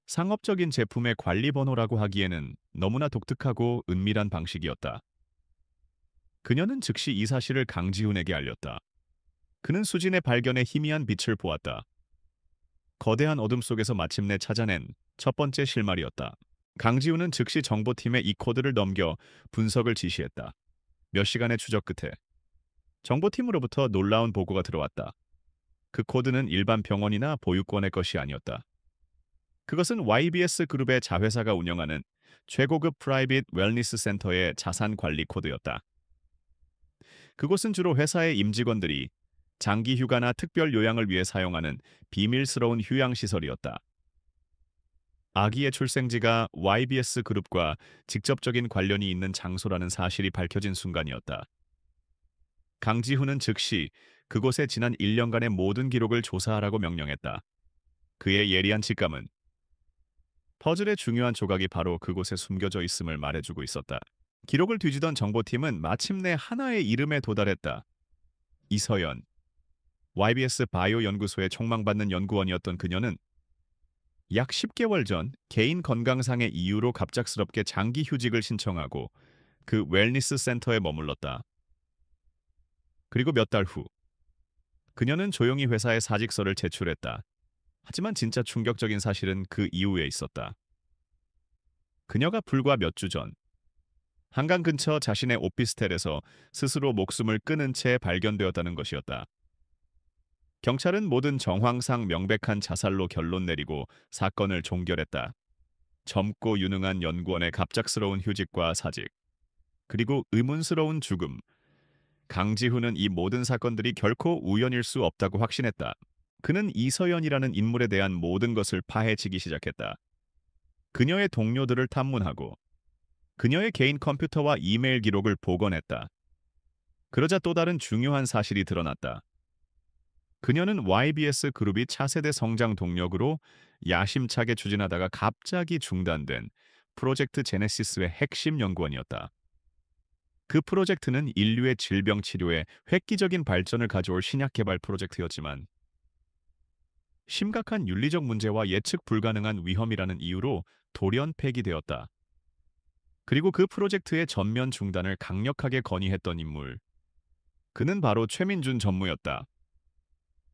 상업적인 제품의 관리 번호라고 하기에는 너무나 독특하고 은밀한 방식이었다. 그녀는 즉시 이 사실을 강지훈에게 알렸다. 그는 수진의 발견에 희미한 빛을 보았다. 거대한 어둠 속에서 마침내 찾아낸 첫 번째 실마리였다. 강지훈은 즉시 정보팀에 이 코드를 넘겨 분석을 지시했다. 몇 시간의 추적 끝에 정보팀으로부터 놀라운 보고가 들어왔다. 그 코드는 일반 병원이나 보육원의 것이 아니었다. 그것은 YBS 그룹의 자회사가 운영하는 최고급 프라이빗 웰니스 센터의 자산 관리 코드였다. 그곳은 주로 회사의 임직원들이 장기 휴가나 특별 요양을 위해 사용하는 비밀스러운 휴양시설이었다. 아기의 출생지가 YBS 그룹과 직접적인 관련이 있는 장소라는 사실이 밝혀진 순간이었다. 강지훈은 즉시 그곳에 지난 1년간의 모든 기록을 조사하라고 명령했다. 그의 예리한 직감은 퍼즐의 중요한 조각이 바로 그곳에 숨겨져 있음을 말해주고 있었다. 기록을 뒤지던 정보팀은 마침내 하나의 이름에 도달했다. 이서연. YBS 바이오 연구소의 촉망받는 연구원이었던 그녀는 약 10개월 전 개인 건강상의 이유로 갑작스럽게 장기 휴직을 신청하고 그 웰니스 센터에 머물렀다. 그리고 몇 달 후, 그녀는 조용히 회사에 사직서를 제출했다. 하지만 진짜 충격적인 사실은 그 이후에 있었다. 그녀가 불과 몇 주 전, 한강 근처 자신의 오피스텔에서 스스로 목숨을 끊은 채 발견되었다는 것이었다. 경찰은 모든 정황상 명백한 자살로 결론 내리고 사건을 종결했다. 젊고 유능한 연구원의 갑작스러운 휴직과 사직, 그리고 의문스러운 죽음. 강지훈은 이 모든 사건들이 결코 우연일 수 없다고 확신했다. 그는 이서연이라는 인물에 대한 모든 것을 파헤치기 시작했다. 그녀의 동료들을 탐문하고 그녀의 개인 컴퓨터와 이메일 기록을 복원했다. 그러자 또 다른 중요한 사실이 드러났다. 그녀는 YBS 그룹이 차세대 성장 동력으로 야심차게 추진하다가 갑자기 중단된 프로젝트 제네시스의 핵심 연구원이었다. 그 프로젝트는 인류의 질병 치료에 획기적인 발전을 가져올 신약 개발 프로젝트였지만 심각한 윤리적 문제와 예측 불가능한 위험이라는 이유로 돌연 폐기되었다. 그리고 그 프로젝트의 전면 중단을 강력하게 건의했던 인물. 그는 바로 최민준 전무였다.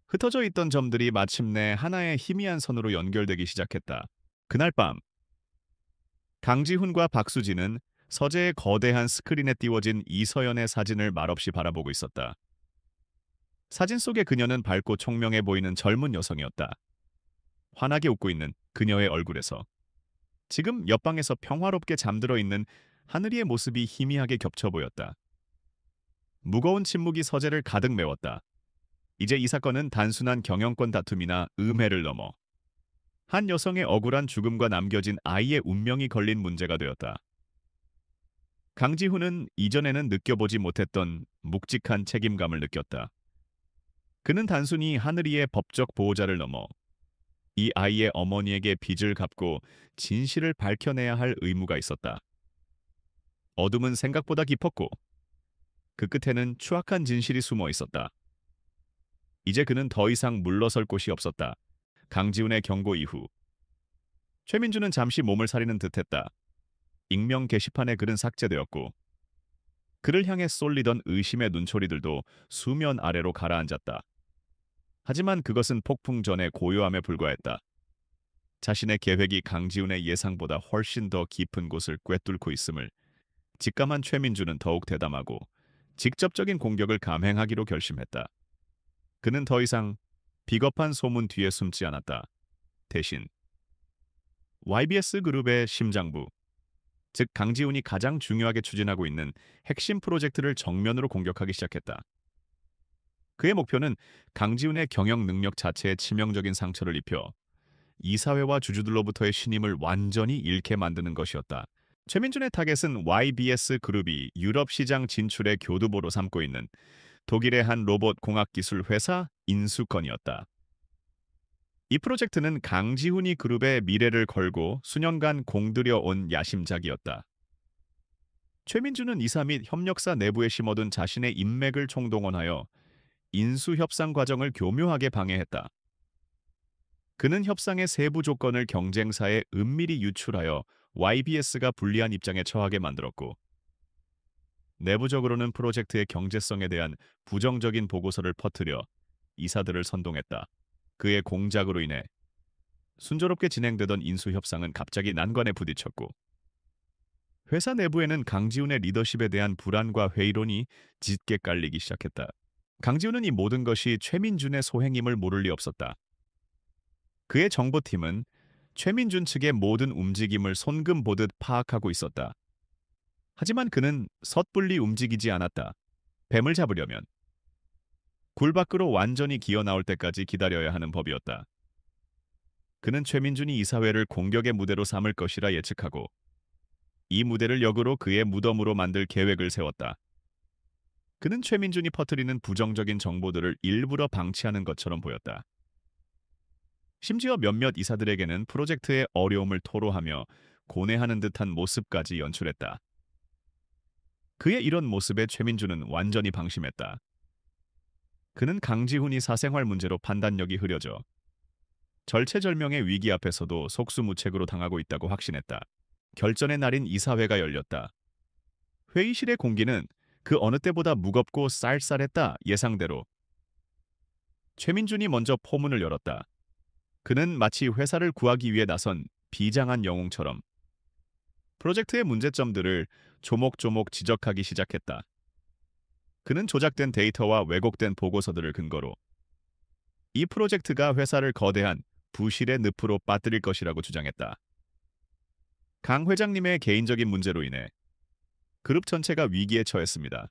흩어져 있던 점들이 마침내 하나의 희미한 선으로 연결되기 시작했다. 그날 밤, 강지훈과 박수진은 서재의 거대한 스크린에 띄워진 이서연의 사진을 말없이 바라보고 있었다. 사진 속의 그녀는 밝고 총명해 보이는 젊은 여성이었다. 환하게 웃고 있는 그녀의 얼굴에서 지금 옆방에서 평화롭게 잠들어 있는 하늘이의 모습이 희미하게 겹쳐 보였다. 무거운 침묵이 서재를 가득 메웠다. 이제 이 사건은 단순한 경영권 다툼이나 음해를 넘어 한 여성의 억울한 죽음과 남겨진 아이의 운명이 걸린 문제가 되었다. 강지훈은 이전에는 느껴보지 못했던 묵직한 책임감을 느꼈다. 그는 단순히 하늘이의 법적 보호자를 넘어 이 아이의 어머니에게 빚을 갚고 진실을 밝혀내야 할 의무가 있었다. 어둠은 생각보다 깊었고 그 끝에는 추악한 진실이 숨어 있었다. 이제 그는 더 이상 물러설 곳이 없었다. 강지훈의 경고 이후 최민주는 잠시 몸을 사리는 듯했다. 익명 게시판에 글은 삭제되었고 그를 향해 쏠리던 의심의 눈초리들도 수면 아래로 가라앉았다. 하지만 그것은 폭풍 전의 고요함에 불과했다. 자신의 계획이 강지훈의 예상보다 훨씬 더 깊은 곳을 꿰뚫고 있음을 직감한 최민주는 더욱 대담하고 직접적인 공격을 감행하기로 결심했다. 그는 더 이상 비겁한 소문 뒤에 숨지 않았다. 대신 YBS 그룹의 심장부, 즉 강지훈이 가장 중요하게 추진하고 있는 핵심 프로젝트를 정면으로 공격하기 시작했다. 그의 목표는 강지훈의 경영 능력 자체에 치명적인 상처를 입혀 이사회와 주주들로부터의 신임을 완전히 잃게 만드는 것이었다. 최민준의 타겟은 YBS 그룹이 유럽 시장 진출의 교두보로 삼고 있는 독일의 한 로봇 공학 기술 회사 인수건이었다. 이 프로젝트는 강지훈이 그룹의 미래를 걸고 수년간 공들여 온 야심작이었다. 최민준은 이사 및 협력사 내부에 심어둔 자신의 인맥을 총동원하여 인수 협상 과정을 교묘하게 방해했다. 그는 협상의 세부 조건을 경쟁사에 은밀히 유출하여 YBS가 불리한 입장에 처하게 만들었고, 내부적으로는 프로젝트의 경제성에 대한 부정적인 보고서를 퍼뜨려 이사들을 선동했다. 그의 공작으로 인해 순조롭게 진행되던 인수 협상은 갑자기 난관에 부딪혔고, 회사 내부에는 강지훈의 리더십에 대한 불안과 회의론이 짙게 깔리기 시작했다. 강지훈은 이 모든 것이 최민준의 소행임을 모를 리 없었다. 그의 정보팀은 최민준 측의 모든 움직임을 손금 보듯 파악하고 있었다. 하지만 그는 섣불리 움직이지 않았다. 뱀을 잡으려면 굴 밖으로 완전히 기어 나올 때까지 기다려야 하는 법이었다. 그는 최민준이 이사회를 공격의 무대로 삼을 것이라 예측하고 이 무대를 역으로 그의 무덤으로 만들 계획을 세웠다. 그는 최민준이 퍼뜨리는 부정적인 정보들을 일부러 방치하는 것처럼 보였다. 심지어 몇몇 이사들에게는 프로젝트의 어려움을 토로하며 고뇌하는 듯한 모습까지 연출했다. 그의 이런 모습에 최민준은 완전히 방심했다. 그는 강지훈이 사생활 문제로 판단력이 흐려져 절체절명의 위기 앞에서도 속수무책으로 당하고 있다고 확신했다. 결전의 날인 이사회가 열렸다. 회의실의 공기는 그 어느 때보다 무겁고 쌀쌀했다. 예상대로 최민준이 먼저 포문을 열었다. 그는 마치 회사를 구하기 위해 나선 비장한 영웅처럼 프로젝트의 문제점들을 조목조목 지적하기 시작했다. 그는 조작된 데이터와 왜곡된 보고서들을 근거로 이 프로젝트가 회사를 거대한 부실의 늪으로 빠뜨릴 것이라고 주장했다. 강 회장님의 개인적인 문제로 인해 그룹 전체가 위기에 처했습니다.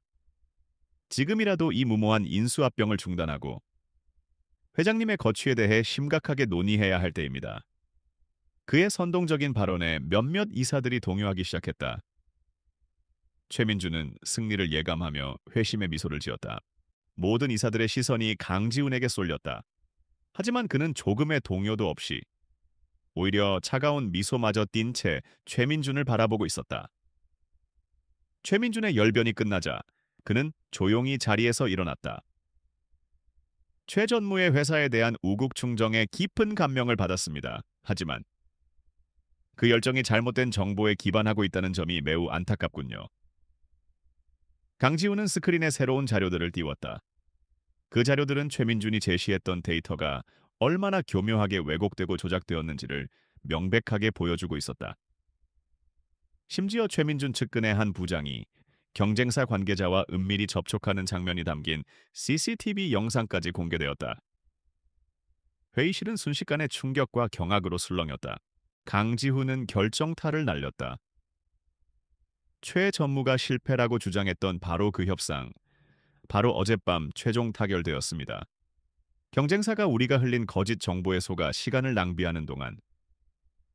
지금이라도 이 무모한 인수합병을 중단하고 회장님의 거취에 대해 심각하게 논의해야 할 때입니다. 그의 선동적인 발언에 몇몇 이사들이 동요하기 시작했다. 최민준은 승리를 예감하며 회심의 미소를 지었다. 모든 이사들의 시선이 강지훈에게 쏠렸다. 하지만 그는 조금의 동요도 없이 오히려 차가운 미소마저 띈 채 최민준을 바라보고 있었다. 최민준의 열변이 끝나자 그는 조용히 자리에서 일어났다. 최 전무의 회사에 대한 우국충정에 깊은 감명을 받았습니다. 하지만 그 열정이 잘못된 정보에 기반하고 있다는 점이 매우 안타깝군요. 강지훈은 스크린에 새로운 자료들을 띄웠다. 그 자료들은 최민준이 제시했던 데이터가 얼마나 교묘하게 왜곡되고 조작되었는지를 명백하게 보여주고 있었다. 심지어 최민준 측근의 한 부장이 경쟁사 관계자와 은밀히 접촉하는 장면이 담긴 CCTV 영상까지 공개되었다. 회의실은 순식간에 충격과 경악으로 술렁였다. 강지훈은 결정타를 날렸다. 최 전무가 실패라고 주장했던 바로 그 협상, 바로 어젯밤 최종 타결되었습니다. 경쟁사가 우리가 흘린 거짓 정보에 속아 시간을 낭비하는 동안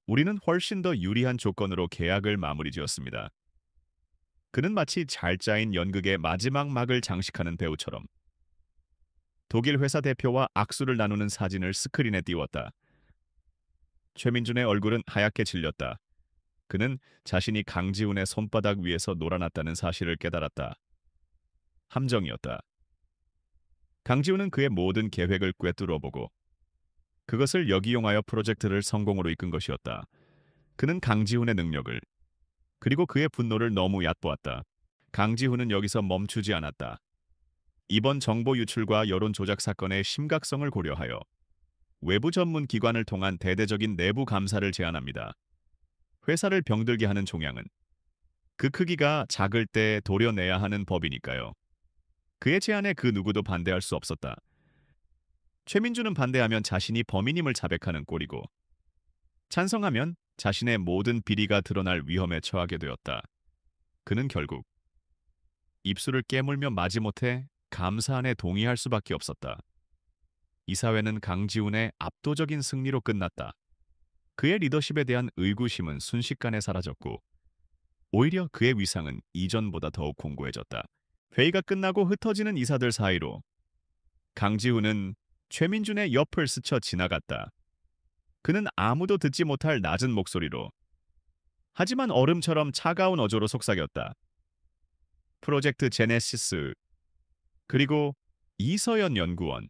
우리는 훨씬 더 유리한 조건으로 계약을 마무리 지었습니다. 그는 마치 잘 짜인 연극의 마지막 막을 장식하는 배우처럼 독일 회사 대표와 악수를 나누는 사진을 스크린에 띄웠다. 최민준의 얼굴은 하얗게 질렸다. 그는 자신이 강지훈의 손바닥 위에서 놀아났다는 사실을 깨달았다. 함정이었다. 강지훈은 그의 모든 계획을 꿰뚫어보고 그것을 역이용하여 프로젝트를 성공으로 이끈 것이었다. 그는 강지훈의 능력을 그리고 그의 분노를 너무 얕보았다. 강지훈은 여기서 멈추지 않았다. 이번 정보 유출과 여론 조작 사건의 심각성을 고려하여 외부 전문 기관을 통한 대대적인 내부 감사를 제안합니다. 회사를 병들게 하는 종양은 그 크기가 작을 때 도려내야 하는 법이니까요. 그의 제안에 그 누구도 반대할 수 없었다. 최민주는 반대하면 자신이 범인임을 자백하는 꼴이고 찬성하면 자신의 모든 비리가 드러날 위험에 처하게 되었다. 그는 결국 입술을 깨물며 마지못해 감사 안에 동의할 수밖에 없었다. 이사회는 강지훈의 압도적인 승리로 끝났다. 그의 리더십에 대한 의구심은 순식간에 사라졌고 오히려 그의 위상은 이전보다 더욱 공고해졌다. 회의가 끝나고 흩어지는 이사들 사이로 강지훈은 최민준의 옆을 스쳐 지나갔다. 그는 아무도 듣지 못할 낮은 목소리로 하지만 얼음처럼 차가운 어조로 속삭였다. 프로젝트 제네시스 그리고 이서연 연구원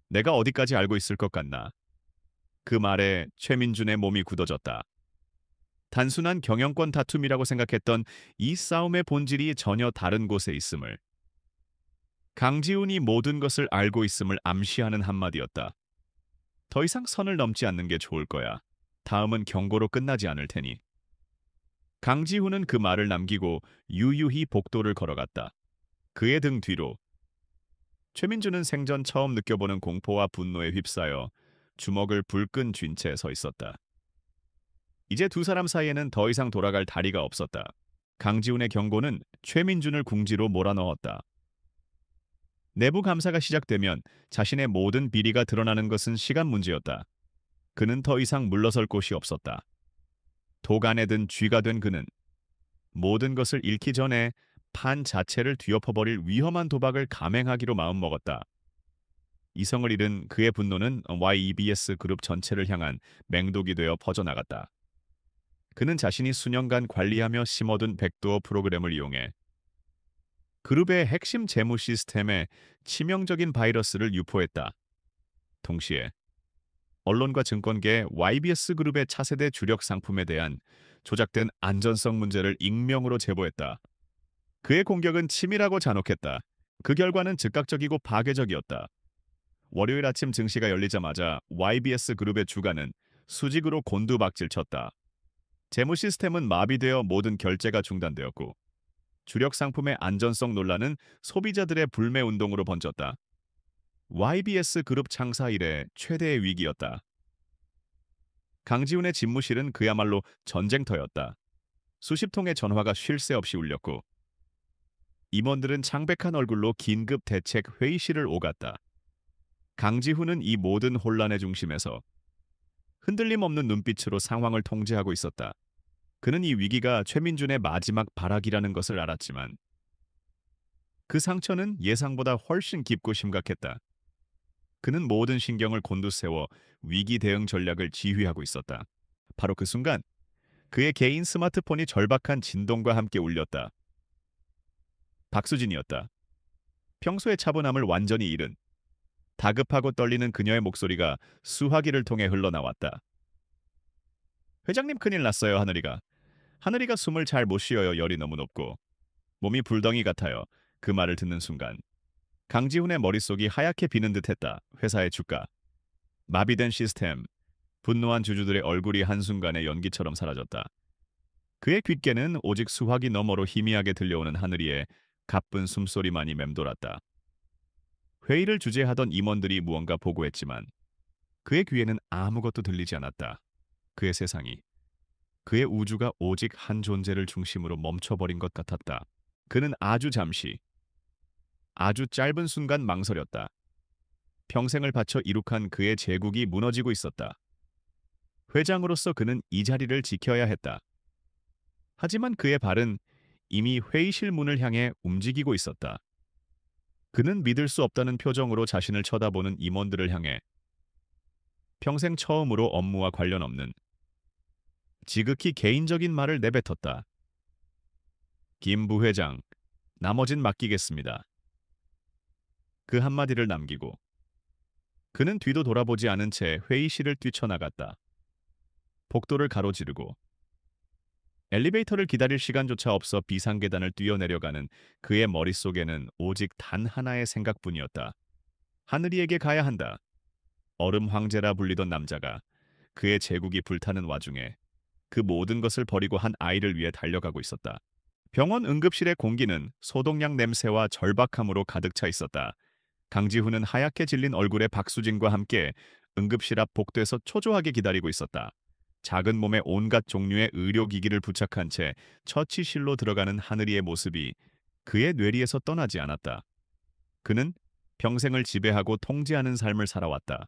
내가 어디까지 알고 있을 것 같나. 그 말에 최민준의 몸이 굳어졌다. 단순한 경영권 다툼이라고 생각했던 이 싸움의 본질이 전혀 다른 곳에 있음을. 강지훈이 모든 것을 알고 있음을 암시하는 한마디였다. 더 이상 선을 넘지 않는 게 좋을 거야. 다음은 경고로 끝나지 않을 테니. 강지훈은 그 말을 남기고 유유히 복도를 걸어갔다. 그의 등 뒤로 최민주는 생전 처음 느껴보는 공포와 분노에 휩싸여 주먹을 불끈 쥔 채 서 있었다. 이제 두 사람 사이에는 더 이상 돌아갈 다리가 없었다. 강지훈의 경고는 최민준을 궁지로 몰아넣었다. 내부 감사가 시작되면 자신의 모든 비리가 드러나는 것은 시간 문제였다. 그는 더 이상 물러설 곳이 없었다. 도간에 든 쥐가 된 그는 모든 것을 잃기 전에 판 자체를 뒤엎어버릴 위험한 도박을 감행하기로 마음먹었다. 이성을 잃은 그의 분노는 YEBS 그룹 전체를 향한 맹독이 되어 퍼져나갔다. 그는 자신이 수년간 관리하며 심어둔 백도어 프로그램을 이용해 그룹의 핵심 재무 시스템에 치명적인 바이러스를 유포했다. 동시에 언론과 증권계 YBS 그룹의 차세대 주력 상품에 대한 조작된 안전성 문제를 익명으로 제보했다. 그의 공격은 치밀하고 잔혹했다. 그 결과는 즉각적이고 파괴적이었다. 월요일 아침 증시가 열리자마자 YBS 그룹의 주가는 수직으로 곤두박질쳤다. 재무 시스템은 마비되어 모든 결제가 중단되었고 주력 상품의 안전성 논란은 소비자들의 불매 운동으로 번졌다. YBS 그룹 창사 이래 최대의 위기였다. 강지훈의 집무실은 그야말로 전쟁터였다. 수십 통의 전화가 쉴 새 없이 울렸고 임원들은 창백한 얼굴로 긴급 대책 회의실을 오갔다. 강지훈은 이 모든 혼란의 중심에서 흔들림 없는 눈빛으로 상황을 통제하고 있었다. 그는 이 위기가 최민준의 마지막 발악이라는 것을 알았지만 그 상처는 예상보다 훨씬 깊고 심각했다. 그는 모든 신경을 곤두세워 위기 대응 전략을 지휘하고 있었다. 바로 그 순간 그의 개인 스마트폰이 절박한 진동과 함께 울렸다. 박수진이었다. 평소의 차분함을 완전히 잃은 다급하고 떨리는 그녀의 목소리가 수화기를 통해 흘러나왔다. 회장님 큰일 났어요, 하늘이가. 하늘이가 숨을 잘 못 쉬어요. 열이 너무 높고. 몸이 불덩이 같아요. 그 말을 듣는 순간 강지훈의 머릿속이 하얗게 비는 듯했다. 회사의 주가, 마비된 시스템, 분노한 주주들의 얼굴이 한순간에 연기처럼 사라졌다. 그의 귓게는 오직 수화기 너머로 희미하게 들려오는 하늘이의 가쁜 숨소리만이 맴돌았다. 회의를 주재하던 임원들이 무언가 보고했지만 그의 귀에는 아무것도 들리지 않았다. 그의 세상이, 그의 우주가 오직 한 존재를 중심으로 멈춰버린 것 같았다. 그는 아주 잠시, 아주 짧은 순간 망설였다. 평생을 바쳐 이룩한 그의 제국이 무너지고 있었다. 회장으로서 그는 이 자리를 지켜야 했다. 하지만 그의 발은 이미 회의실 문을 향해 움직이고 있었다. 그는 믿을 수 없다는 표정으로 자신을 쳐다보는 임원들을 향해 평생 처음으로 업무와 관련 없는 지극히 개인적인 말을 내뱉었다. 김 부회장, 나머진 맡기겠습니다. 그 한마디를 남기고 그는 뒤도 돌아보지 않은 채 회의실을 뛰쳐나갔다. 복도를 가로지르고 엘리베이터를 기다릴 시간조차 없어 비상계단을 뛰어내려가는 그의 머릿속에는 오직 단 하나의 생각뿐이었다. 하늘이에게 가야 한다. 얼음 황제라 불리던 남자가 그의 제국이 불타는 와중에 그 모든 것을 버리고 한 아이를 위해 달려가고 있었다. 병원 응급실의 공기는 소독약 냄새와 절박함으로 가득 차 있었다. 강지훈은 하얗게 질린 얼굴의 박수진과 함께 응급실 앞 복도에서 초조하게 기다리고 있었다. 작은 몸에 온갖 종류의 의료기기를 부착한 채 처치실로 들어가는 하늘이의 모습이 그의 뇌리에서 떠나지 않았다. 그는 평생을 지배하고 통제하는 삶을 살아왔다.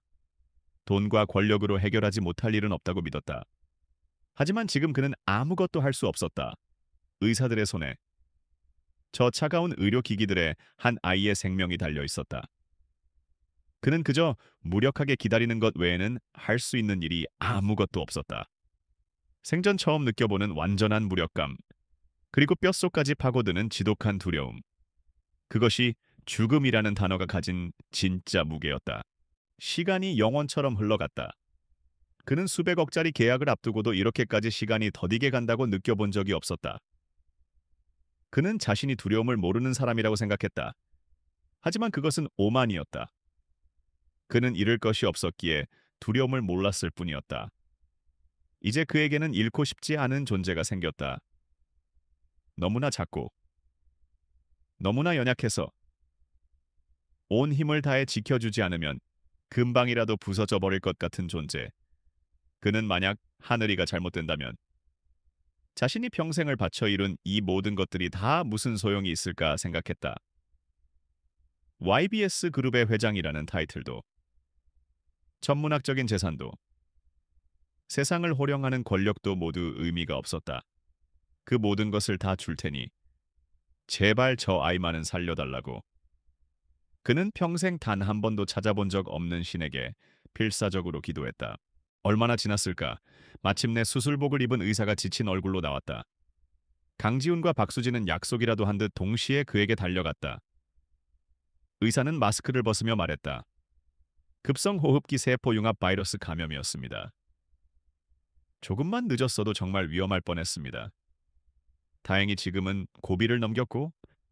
돈과 권력으로 해결하지 못할 일은 없다고 믿었다. 하지만 지금 그는 아무것도 할 수 없었다. 의사들의 손에 저 차가운 의료기기들에 한 아이의 생명이 달려 있었다. 그는 그저 무력하게 기다리는 것 외에는 할 수 있는 일이 아무것도 없었다. 생전 처음 느껴보는 완전한 무력감, 그리고 뼛속까지 파고드는 지독한 두려움. 그것이 죽음이라는 단어가 가진 진짜 무게였다. 시간이 영원처럼 흘러갔다. 그는 수백억짜리 계약을 앞두고도 이렇게까지 시간이 더디게 간다고 느껴본 적이 없었다. 그는 자신이 두려움을 모르는 사람이라고 생각했다. 하지만 그것은 오만이었다. 그는 잃을 것이 없었기에 두려움을 몰랐을 뿐이었다. 이제 그에게는 잃고 싶지 않은 존재가 생겼다. 너무나 작고, 너무나 연약해서 온 힘을 다해 지켜주지 않으면 금방이라도 부서져 버릴 것 같은 존재. 그는 만약 하늘이가 잘못된다면 자신이 평생을 바쳐 이룬 이 모든 것들이 다 무슨 소용이 있을까 생각했다. YBS 그룹의 회장이라는 타이틀도, 천문학적인 재산도, 세상을 호령하는 권력도 모두 의미가 없었다. 그 모든 것을 다 줄 테니 제발 저 아이만은 살려달라고. 그는 평생 단 한 번도 찾아본 적 없는 신에게 필사적으로 기도했다. 얼마나 지났을까? 마침내 수술복을 입은 의사가 지친 얼굴로 나왔다. 강지훈과 박수진은 약속이라도 한 듯 동시에 그에게 달려갔다. 의사는 마스크를 벗으며 말했다. 급성호흡기 세포융합 바이러스 감염이었습니다. 조금만 늦었어도 정말 위험할 뻔했습니다. 다행히 지금은 고비를 넘겼고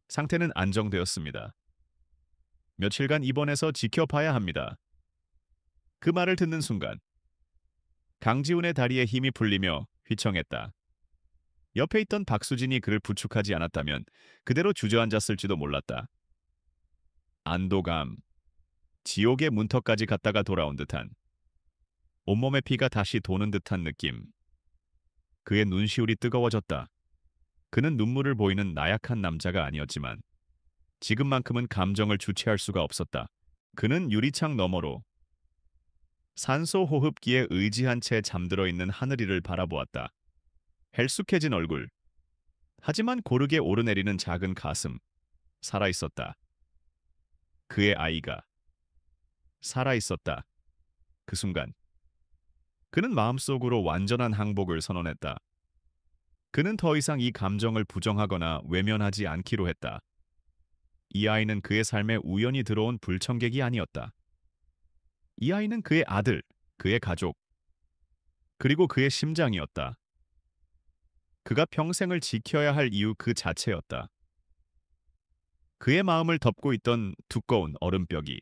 상태는 안정되었습니다. 며칠간 입원해서 지켜봐야 합니다. 그 말을 듣는 순간 강지훈의 다리에 힘이 풀리며 휘청했다. 옆에 있던 박수진이 그를 부축하지 않았다면 그대로 주저앉았을지도 몰랐다. 안도감, 지옥의 문턱까지 갔다가 돌아온 듯한, 온몸에 피가 다시 도는 듯한 느낌. 그의 눈시울이 뜨거워졌다. 그는 눈물을 보이는 나약한 남자가 아니었지만 지금만큼은 감정을 주체할 수가 없었다. 그는 유리창 너머로 산소 호흡기에 의지한 채 잠들어 있는 하늘이를 바라보았다. 헬쑥해진 얼굴, 하지만 고르게 오르내리는 작은 가슴, 살아있었다. 그의 아이가 살아있었다. 그 순간 그는 마음속으로 완전한 항복을 선언했다. 그는 더 이상 이 감정을 부정하거나 외면하지 않기로 했다. 이 아이는 그의 삶에 우연히 들어온 불청객이 아니었다. 이 아이는 그의 아들, 그의 가족, 그리고 그의 심장이었다. 그가 평생을 지켜야 할 이유 그 자체였다. 그의 마음을 덮고 있던 두꺼운 얼음벽이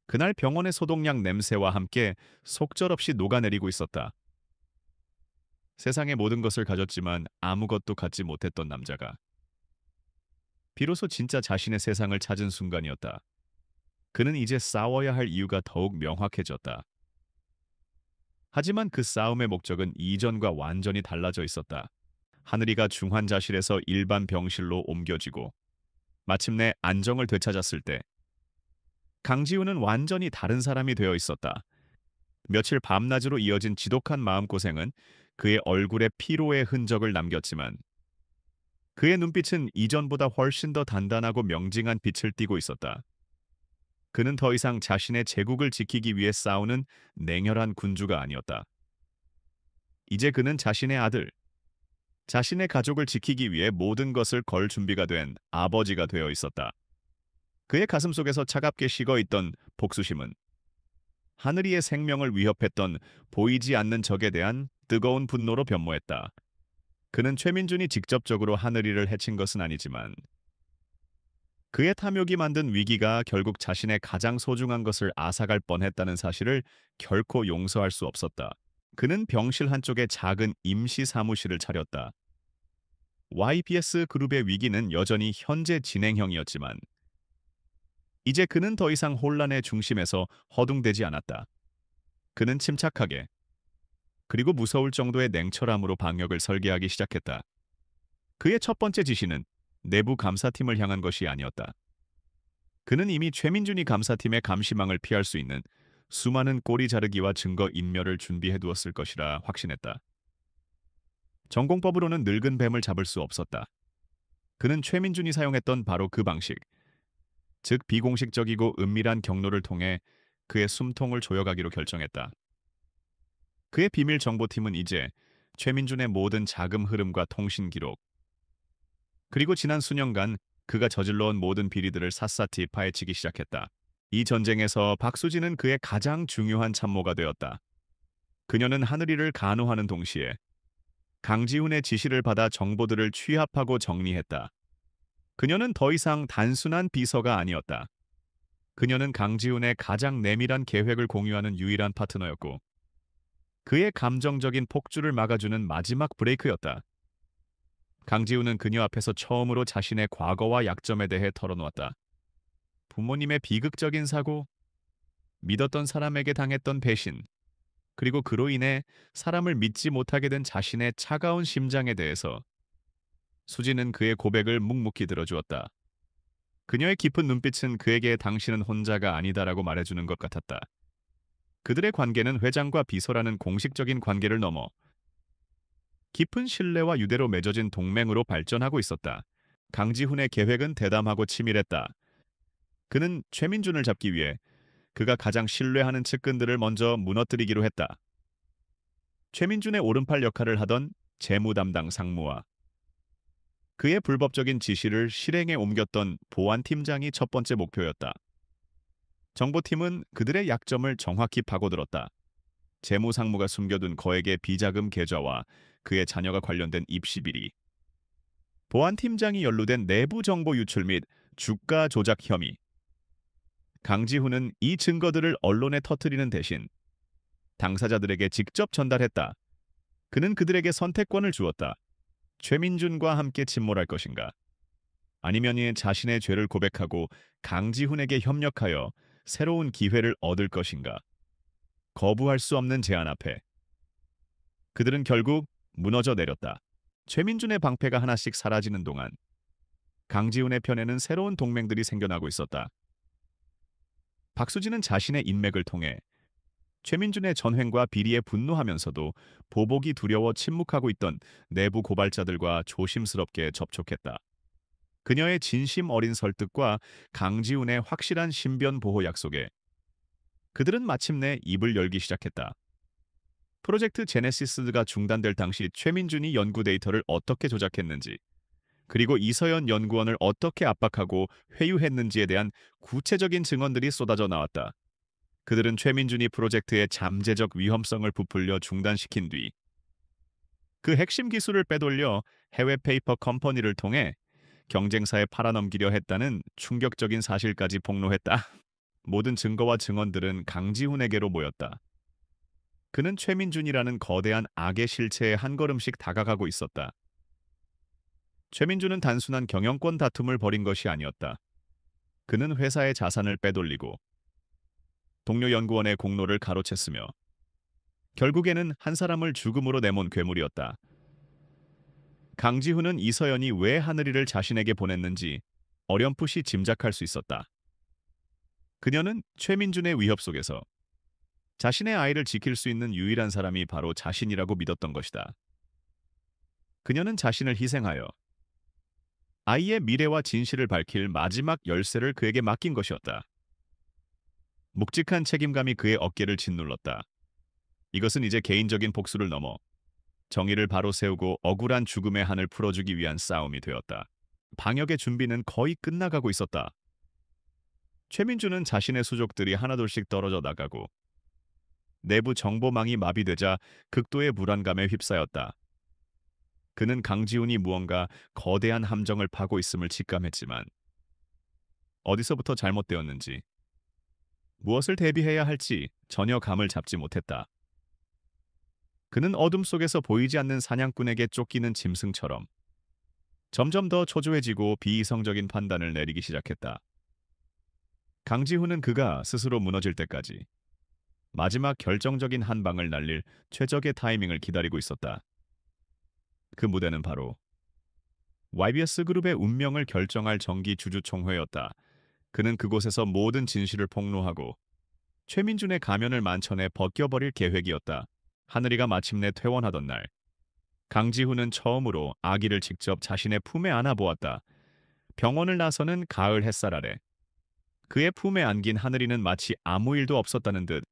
그날 병원의 소독약 냄새와 함께 속절없이 녹아내리고 있었다. 세상의 모든 것을 가졌지만 아무것도 갖지 못했던 남자가 비로소 진짜 자신의 세상을 찾은 순간이었다. 그는 이제 싸워야 할 이유가 더욱 명확해졌다. 하지만 그 싸움의 목적은 이전과 완전히 달라져 있었다. 하늘이가 중환자실에서 일반 병실로 옮겨지고 마침내 안정을 되찾았을 때 강지훈은 완전히 다른 사람이 되어 있었다. 며칠 밤낮으로 이어진 지독한 마음고생은 그의 얼굴에 피로의 흔적을 남겼지만 그의 눈빛은 이전보다 훨씬 더 단단하고 명징한 빛을 띠고 있었다. 그는 더 이상 자신의 제국을 지키기 위해 싸우는 냉혈한 군주가 아니었다. 이제 그는 자신의 아들, 자신의 가족을 지키기 위해 모든 것을 걸 준비가 된 아버지가 되어 있었다. 그의 가슴속에서 차갑게 식어있던 복수심은 하늘이의 생명을 위협했던 보이지 않는 적에 대한 뜨거운 분노로 변모했다. 그는 최민준이 직접적으로 하늘이를 해친 것은 아니지만 그의 탐욕이 만든 위기가 결국 자신의 가장 소중한 것을 앗아갈 뻔했다는 사실을 결코 용서할 수 없었다. 그는 병실 한쪽에 작은 임시 사무실을 차렸다. YBS 그룹의 위기는 여전히 현재 진행형이었지만 이제 그는 더 이상 혼란의 중심에서 허둥대지 않았다. 그는 침착하게 그리고 무서울 정도의 냉철함으로 방역을 설계하기 시작했다. 그의 첫 번째 지시는 내부 감사팀을 향한 것이 아니었다. 그는 이미 최민준이 감사팀의 감시망을 피할 수 있는 수많은 꼬리 자르기와 증거 인멸을 준비해 두었을 것이라 확신했다. 전공법으로는 늙은 뱀을 잡을 수 없었다. 그는 최민준이 사용했던 바로 그 방식, 즉 비공식적이고 은밀한 경로를 통해 그의 숨통을 조여가기로 결정했다. 그의 비밀 정보팀은 이제 최민준의 모든 자금 흐름과 통신 기록, 그리고 지난 수년간 그가 저질러온 모든 비리들을 샅샅이 파헤치기 시작했다. 이 전쟁에서 박수진은 그의 가장 중요한 참모가 되었다. 그녀는 하늘이를 간호하는 동시에 강지훈의 지시를 받아 정보들을 취합하고 정리했다. 그녀는 더 이상 단순한 비서가 아니었다. 그녀는 강지훈의 가장 내밀한 계획을 공유하는 유일한 파트너였고 그의 감정적인 폭주를 막아주는 마지막 브레이크였다. 강지훈은 그녀 앞에서 처음으로 자신의 과거와 약점에 대해 털어놓았다. 부모님의 비극적인 사고, 믿었던 사람에게 당했던 배신, 그리고 그로 인해 사람을 믿지 못하게 된 자신의 차가운 심장에 대해서 수지는 그의 고백을 묵묵히 들어주었다. 그녀의 깊은 눈빛은 그에게 당신은 혼자가 아니다라고 말해주는 것 같았다. 그들의 관계는 회장과 비서라는 공식적인 관계를 넘어 깊은 신뢰와 유대로 맺어진 동맹으로 발전하고 있었다. 강지훈의 계획은 대담하고 치밀했다. 그는 최민준을 잡기 위해 그가 가장 신뢰하는 측근들을 먼저 무너뜨리기로 했다. 최민준의 오른팔 역할을 하던 재무 담당 상무와 그의 불법적인 지시를 실행에 옮겼던 보안팀장이 첫 번째 목표였다. 정보팀은 그들의 약점을 정확히 파고들었다. 재무상무가 숨겨둔 거액의 비자금 계좌와 그의 자녀가 관련된 입시 비리, 보안팀장이 연루된 내부 정보 유출 및 주가 조작 혐의. 강지훈은 이 증거들을 언론에 터뜨리는 대신 당사자들에게 직접 전달했다. 그는 그들에게 선택권을 주었다. 최민준과 함께 침몰할 것인가? 아니면 자신의 죄를 고백하고 강지훈에게 협력하여 새로운 기회를 얻을 것인가? 거부할 수 없는 제안 앞에 그들은 결국 무너져 내렸다. 최민준의 방패가 하나씩 사라지는 동안 강지훈의 편에는 새로운 동맹들이 생겨나고 있었다. 박수진은 자신의 인맥을 통해 최민준의 전횡과 비리에 분노하면서도 보복이 두려워 침묵하고 있던 내부 고발자들과 조심스럽게 접촉했다. 그녀의 진심 어린 설득과 강지훈의 확실한 신변 보호 약속에 그들은 마침내 입을 열기 시작했다. 프로젝트 제네시스가 중단될 당시 최민준이 연구 데이터를 어떻게 조작했는지, 그리고 이서연 연구원을 어떻게 압박하고 회유했는지에 대한 구체적인 증언들이 쏟아져 나왔다. 그들은 최민준이 프로젝트의 잠재적 위험성을 부풀려 중단시킨 뒤 그 핵심 기술을 빼돌려 해외 페이퍼 컴퍼니를 통해 경쟁사에 팔아넘기려 했다는 충격적인 사실까지 폭로했다. 모든 증거와 증언들은 강지훈에게로 모였다. 그는 최민준이라는 거대한 악의 실체에 한 걸음씩 다가가고 있었다. 최민준은 단순한 경영권 다툼을 벌인 것이 아니었다. 그는 회사의 자산을 빼돌리고 동료 연구원의 공로를 가로챘으며 결국에는 한 사람을 죽음으로 내몬 괴물이었다. 강지훈은 이서연이 왜 하늘이를 자신에게 보냈는지 어렴풋이 짐작할 수 있었다. 그녀는 최민준의 위협 속에서 자신의 아이를 지킬 수 있는 유일한 사람이 바로 자신이라고 믿었던 것이다. 그녀는 자신을 희생하여 아이의 미래와 진실을 밝힐 마지막 열쇠를 그에게 맡긴 것이었다. 묵직한 책임감이 그의 어깨를 짓눌렀다. 이것은 이제 개인적인 복수를 넘어 정의를 바로 세우고 억울한 죽음의 한을 풀어주기 위한 싸움이 되었다. 방역의 준비는 거의 끝나가고 있었다. 최민준은 자신의 수족들이 하나둘씩 떨어져 나가고 내부 정보망이 마비되자 극도의 불안감에 휩싸였다. 그는 강지훈이 무언가 거대한 함정을 파고 있음을 직감했지만 어디서부터 잘못되었는지, 무엇을 대비해야 할지 전혀 감을 잡지 못했다. 그는 어둠 속에서 보이지 않는 사냥꾼에게 쫓기는 짐승처럼 점점 더 초조해지고 비이성적인 판단을 내리기 시작했다. 강지훈은 그가 스스로 무너질 때까지 마지막 결정적인 한 방을 날릴 최적의 타이밍을 기다리고 있었다. 그 무대는 바로 YBS 그룹의 운명을 결정할 정기 주주총회였다. 그는 그곳에서 모든 진실을 폭로하고 최민준의 가면을 만천에 벗겨버릴 계획이었다. 하늘이가 마침내 퇴원하던 날, 강지훈은 처음으로 아기를 직접 자신의 품에 안아보았다. 병원을 나서는 가을 햇살 아래 그의 품에 안긴 하늘이는 마치 아무 일도 없었다는 듯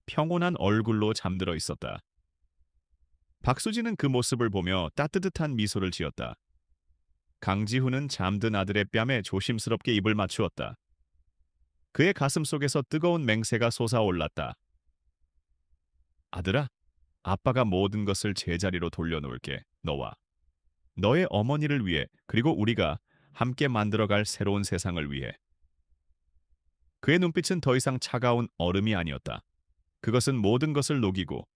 평온한 얼굴로 잠들어 있었다. 박수진은 그 모습을 보며 따뜻한 미소를 지었다. 강지훈은 잠든 아들의 뺨에 조심스럽게 입을 맞추었다. 그의 가슴 속에서 뜨거운 맹세가 솟아올랐다. 아들아, 아빠가 모든 것을 제자리로 돌려놓을게. 너와 너의 어머니를 위해, 그리고 우리가 함께 만들어갈 새로운 세상을 위해. 그의 눈빛은 더 이상 차가운 얼음이 아니었다. 그것은 모든 것을 녹이고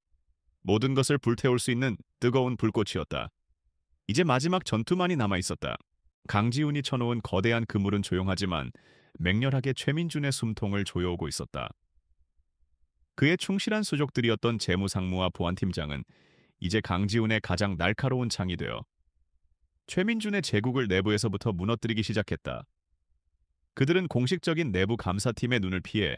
모든 것을 불태울 수 있는 뜨거운 불꽃이었다. 이제 마지막 전투만이 남아 있었다. 강지훈이 쳐놓은 거대한 그물은 조용하지만 맹렬하게 최민준의 숨통을 조여오고 있었다. 그의 충실한 수족들이었던 재무상무와 보안팀장은 이제 강지훈의 가장 날카로운 창이 되어 최민준의 제국을 내부에서부터 무너뜨리기 시작했다. 그들은 공식적인 내부 감사팀의 눈을 피해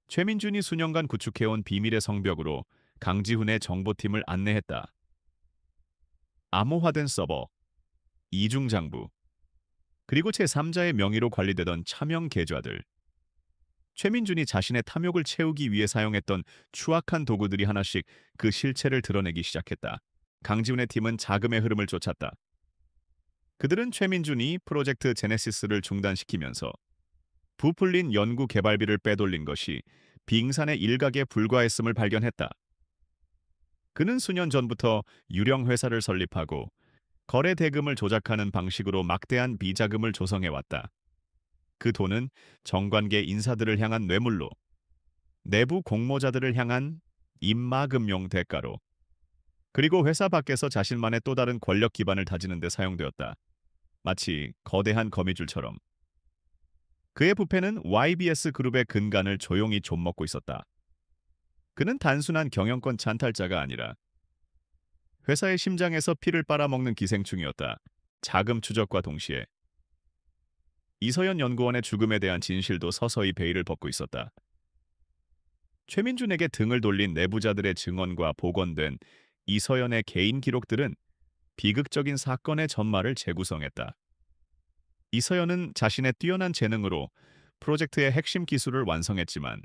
최민준이 수년간 구축해온 비밀의 성벽으로 강지훈의 정보팀을 안내했다. 암호화된 서버, 이중장부, 그리고 제3자의 명의로 관리되던 차명 계좌들. 최민준이 자신의 탐욕을 채우기 위해 사용했던 추악한 도구들이 하나씩 그 실체를 드러내기 시작했다. 강지훈의 팀은 자금의 흐름을 쫓았다. 그들은 최민준이 프로젝트 제네시스를 중단시키면서 부풀린 연구 개발비를 빼돌린 것이 빙산의 일각에 불과했음을 발견했다. 그는 수년 전부터 유령 회사를 설립하고 거래 대금을 조작하는 방식으로 막대한 비자금을 조성해왔다. 그 돈은 정관계 인사들을 향한 뇌물로, 내부 공모자들을 향한 입마금용 대가로, 그리고 회사 밖에서 자신만의 또 다른 권력 기반을 다지는 데 사용되었다. 마치 거대한 거미줄처럼. 그의 부패는 YBS 그룹의 근간을 조용히 좀먹고 있었다. 그는 단순한 경영권 찬탈자가 아니라 회사의 심장에서 피를 빨아먹는 기생충이었다. 자금 추적과 동시에 이서연 연구원의 죽음에 대한 진실도 서서히 베일을 벗고 있었다. 최민준에게 등을 돌린 내부자들의 증언과 복원된 이서연의 개인 기록들은 비극적인 사건의 전말을 재구성했다. 이서연은 자신의 뛰어난 재능으로 프로젝트의 핵심 기술을 완성했지만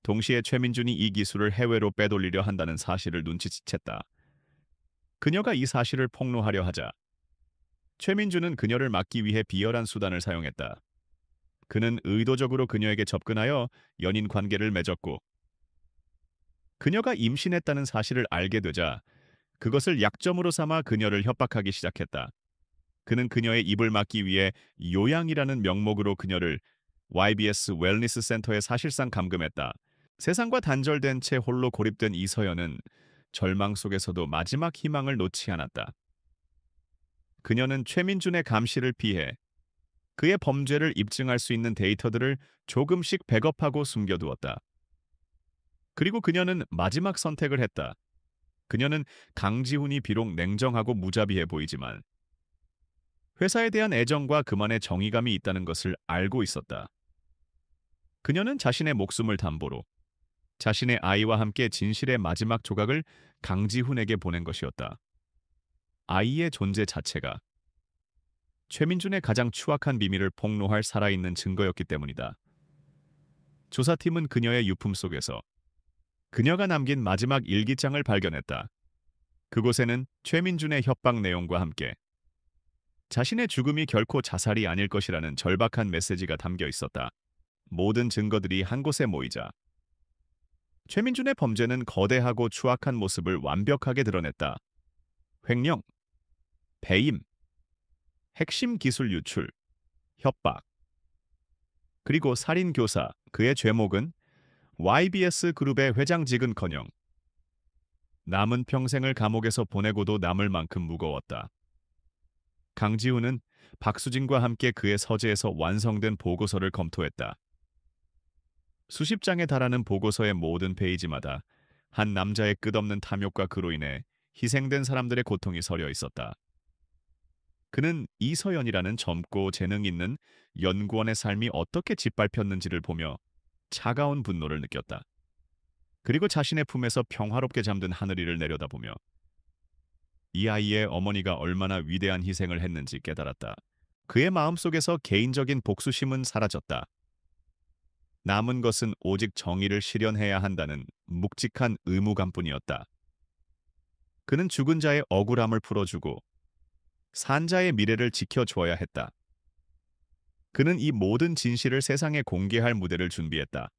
동시에 최민준이 이 기술을 해외로 빼돌리려 한다는 사실을 눈치챘다. 그녀가 이 사실을 폭로하려 하자 최민준은 그녀를 막기 위해 비열한 수단을 사용했다. 그는 의도적으로 그녀에게 접근하여 연인 관계를 맺었고 그녀가 임신했다는 사실을 알게 되자 그것을 약점으로 삼아 그녀를 협박하기 시작했다. 그는 그녀의 입을 막기 위해 요양이라는 명목으로 그녀를 YBS 웰니스 센터에 사실상 감금했다. 세상과 단절된 채 홀로 고립된 이서연은 절망 속에서도 마지막 희망을 놓지 않았다. 그녀는 최민준의 감시를 피해 그의 범죄를 입증할 수 있는 데이터들을 조금씩 백업하고 숨겨두었다. 그리고 그녀는 마지막 선택을 했다. 그녀는 강지훈이 비록 냉정하고 무자비해 보이지만 회사에 대한 애정과 그만의 정의감이 있다는 것을 알고 있었다. 그녀는 자신의 목숨을 담보로 자신의 아이와 함께 진실의 마지막 조각을 강지훈에게 보낸 것이었다. 아이의 존재 자체가 최민준의 가장 추악한 비밀을 폭로할 살아있는 증거였기 때문이다. 조사팀은 그녀의 유품 속에서 그녀가 남긴 마지막 일기장을 발견했다. 그곳에는 최민준의 협박 내용과 함께 자신의 죽음이 결코 자살이 아닐 것이라는 절박한 메시지가 담겨 있었다. 모든 증거들이 한 곳에 모이자 최민준의 범죄는 거대하고 추악한 모습을 완벽하게 드러냈다. 횡령, 배임, 핵심 기술 유출, 협박, 그리고 살인 교사. 그의 죄목은 YBS 그룹의 회장직은커녕 남은 평생을 감옥에서 보내고도 남을 만큼 무거웠다. 강지훈은 박수진과 함께 그의 서재에서 완성된 보고서를 검토했다. 수십 장에 달하는 보고서의 모든 페이지마다 한 남자의 끝없는 탐욕과 그로 인해 희생된 사람들의 고통이 서려 있었다. 그는 이서연이라는 젊고 재능 있는 연구원의 삶이 어떻게 짓밟혔는지를 보며 차가운 분노를 느꼈다. 그리고 자신의 품에서 평화롭게 잠든 하늘이를 내려다보며 이 아이의 어머니가 얼마나 위대한 희생을 했는지 깨달았다. 그의 마음속에서 개인적인 복수심은 사라졌다. 남은 것은 오직 정의를 실현해야 한다는 묵직한 의무감뿐이었다. 그는 죽은 자의 억울함을 풀어주고 산자의 미래를 지켜줘야 했다. 그는 이 모든 진실을 세상에 공개할 무대를 준비했다.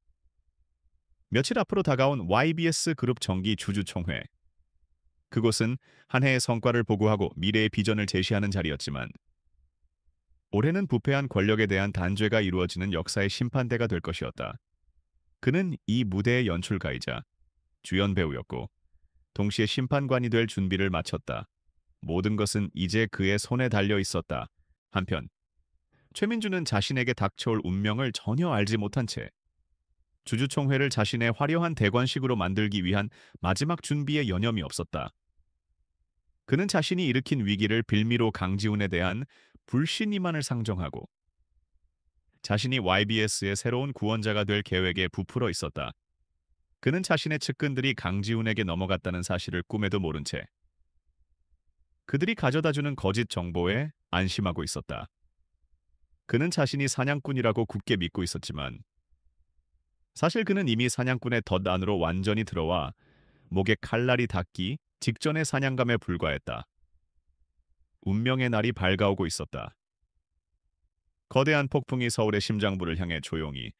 며칠 앞으로 다가온 YBS 그룹 정기 주주총회. 그곳은 한 해의 성과를 보고하고 미래의 비전을 제시하는 자리였지만 올해는 부패한 권력에 대한 단죄가 이루어지는 역사의 심판대가 될 것이었다. 그는 이 무대의 연출가이자 주연 배우였고 동시에 심판관이 될 준비를 마쳤다. 모든 것은 이제 그의 손에 달려 있었다. 한편 최민주는 자신에게 닥쳐올 운명을 전혀 알지 못한 채 주주총회를 자신의 화려한 대관식으로 만들기 위한 마지막 준비에 여념이 없었다. 그는 자신이 일으킨 위기를 빌미로 강지훈에 대한 불신이만을 상정하고 자신이 YBS의 새로운 구원자가 될 계획에 부풀어 있었다. 그는 자신의 측근들이 강지훈에게 넘어갔다는 사실을 꿈에도 모른 채 그들이 가져다주는 거짓 정보에 안심하고 있었다. 그는 자신이 사냥꾼이라고 굳게 믿고 있었지만 사실 그는 이미 사냥꾼의 덫 안으로 완전히 들어와 목에 칼날이 닿기 직전의 사냥감에 불과했다. 운명의 날이 밝아오고 있었다. 거대한 폭풍이 서울의 심장부를 향해 조용히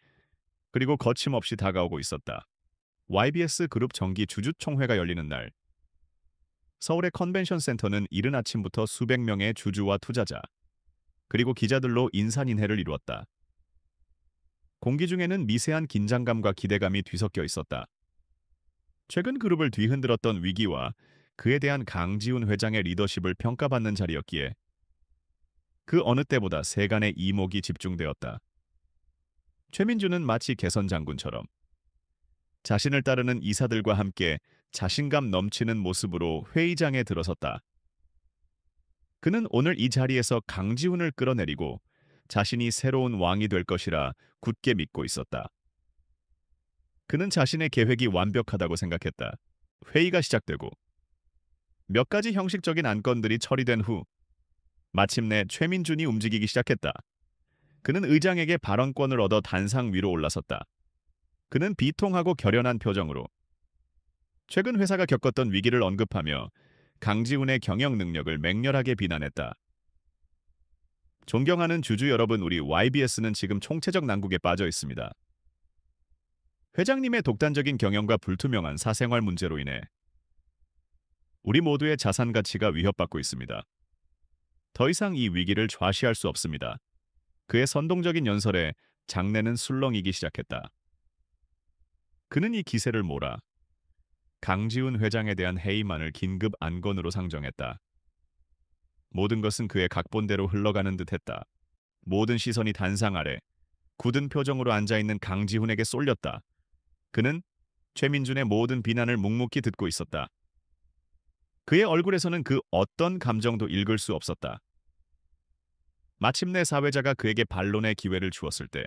그리고 거침없이 다가오고 있었다. YBS 그룹 정기 주주총회가 열리는 날 서울의 컨벤션 센터는 이른 아침부터 수백 명의 주주와 투자자 그리고 기자들로 인산인해를 이루었다. 공기 중에는 미세한 긴장감과 기대감이 뒤섞여 있었다. 최근 그룹을 뒤흔들었던 위기와 그에 대한 강지훈 회장의 리더십을 평가받는 자리였기에 그 어느 때보다 세간의 이목이 집중되었다. 최민주는 마치 개선 장군처럼 자신을 따르는 이사들과 함께 자신감 넘치는 모습으로 회의장에 들어섰다. 그는 오늘 이 자리에서 강지훈을 끌어내리고 자신이 새로운 왕이 될 것이라 굳게 믿고 있었다. 그는 자신의 계획이 완벽하다고 생각했다. 회의가 시작되고 몇 가지 형식적인 안건들이 처리된 후 마침내 최민준이 움직이기 시작했다. 그는 의장에게 발언권을 얻어 단상 위로 올라섰다. 그는 비통하고 결연한 표정으로 최근 회사가 겪었던 위기를 언급하며 강지훈의 경영 능력을 맹렬하게 비난했다. 존경하는 주주 여러분, 우리 YBS는 지금 총체적 난국에 빠져 있습니다. 회장님의 독단적인 경영과 불투명한 사생활 문제로 인해 우리 모두의 자산 가치가 위협받고 있습니다. 더 이상 이 위기를 좌시할 수 없습니다. 그의 선동적인 연설에 장내는 술렁이기 시작했다. 그는 이 기세를 몰아 강지훈 회장에 대한 해임안을 긴급 안건으로 상정했다. 모든 것은 그의 각본대로 흘러가는 듯했다. 모든 시선이 단상 아래 굳은 표정으로 앉아있는 강지훈에게 쏠렸다. 그는 최민준의 모든 비난을 묵묵히 듣고 있었다. 그의 얼굴에서는 그 어떤 감정도 읽을 수 없었다. 마침내 사회자가 그에게 반론의 기회를 주었을 때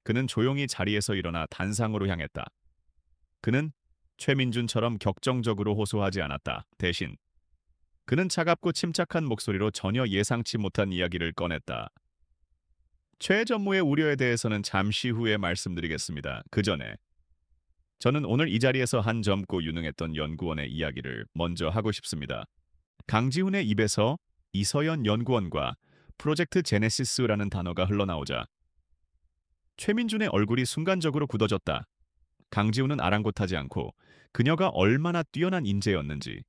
그는 조용히 자리에서 일어나 단상으로 향했다. 그는 최민준처럼 격정적으로 호소하지 않았다. 대신 그는 차갑고 침착한 목소리로 전혀 예상치 못한 이야기를 꺼냈다. 최 전무의 우려에 대해서는 잠시 후에 말씀드리겠습니다. 그 전에 저는 오늘 이 자리에서 한 젊고 유능했던 연구원의 이야기를 먼저 하고 싶습니다. 강지훈의 입에서 이서연 연구원과 프로젝트 제네시스라는 단어가 흘러나오자 최민준의 얼굴이 순간적으로 굳어졌다. 강지훈은 아랑곳하지 않고 그녀가 얼마나 뛰어난 인재였는지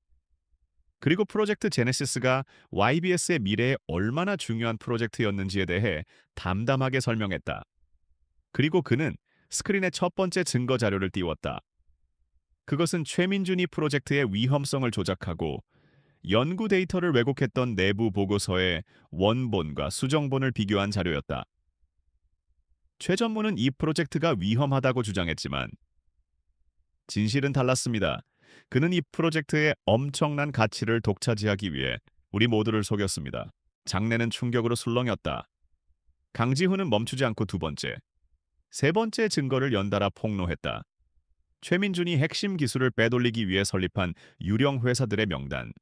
그리고 프로젝트 제네시스가 YBS의 미래에 얼마나 중요한 프로젝트였는지에 대해 담담하게 설명했다. 그리고 그는 스크린에 첫 번째 증거 자료를 띄웠다. 그것은 최민준이 프로젝트의 위험성을 조작하고 연구 데이터를 왜곡했던 내부 보고서의 원본과 수정본을 비교한 자료였다. 최 전무는 이 프로젝트가 위험하다고 주장했지만 진실은 달랐습니다. 그는 이 프로젝트의 엄청난 가치를 독차지하기 위해 우리 모두를 속였습니다. 장내는 충격으로 술렁였다. 강지훈은 멈추지 않고 두 번째, 세 번째 증거를 연달아 폭로했다. 최민준이 핵심 기술을 빼돌리기 위해 설립한 유령 회사들의 명단,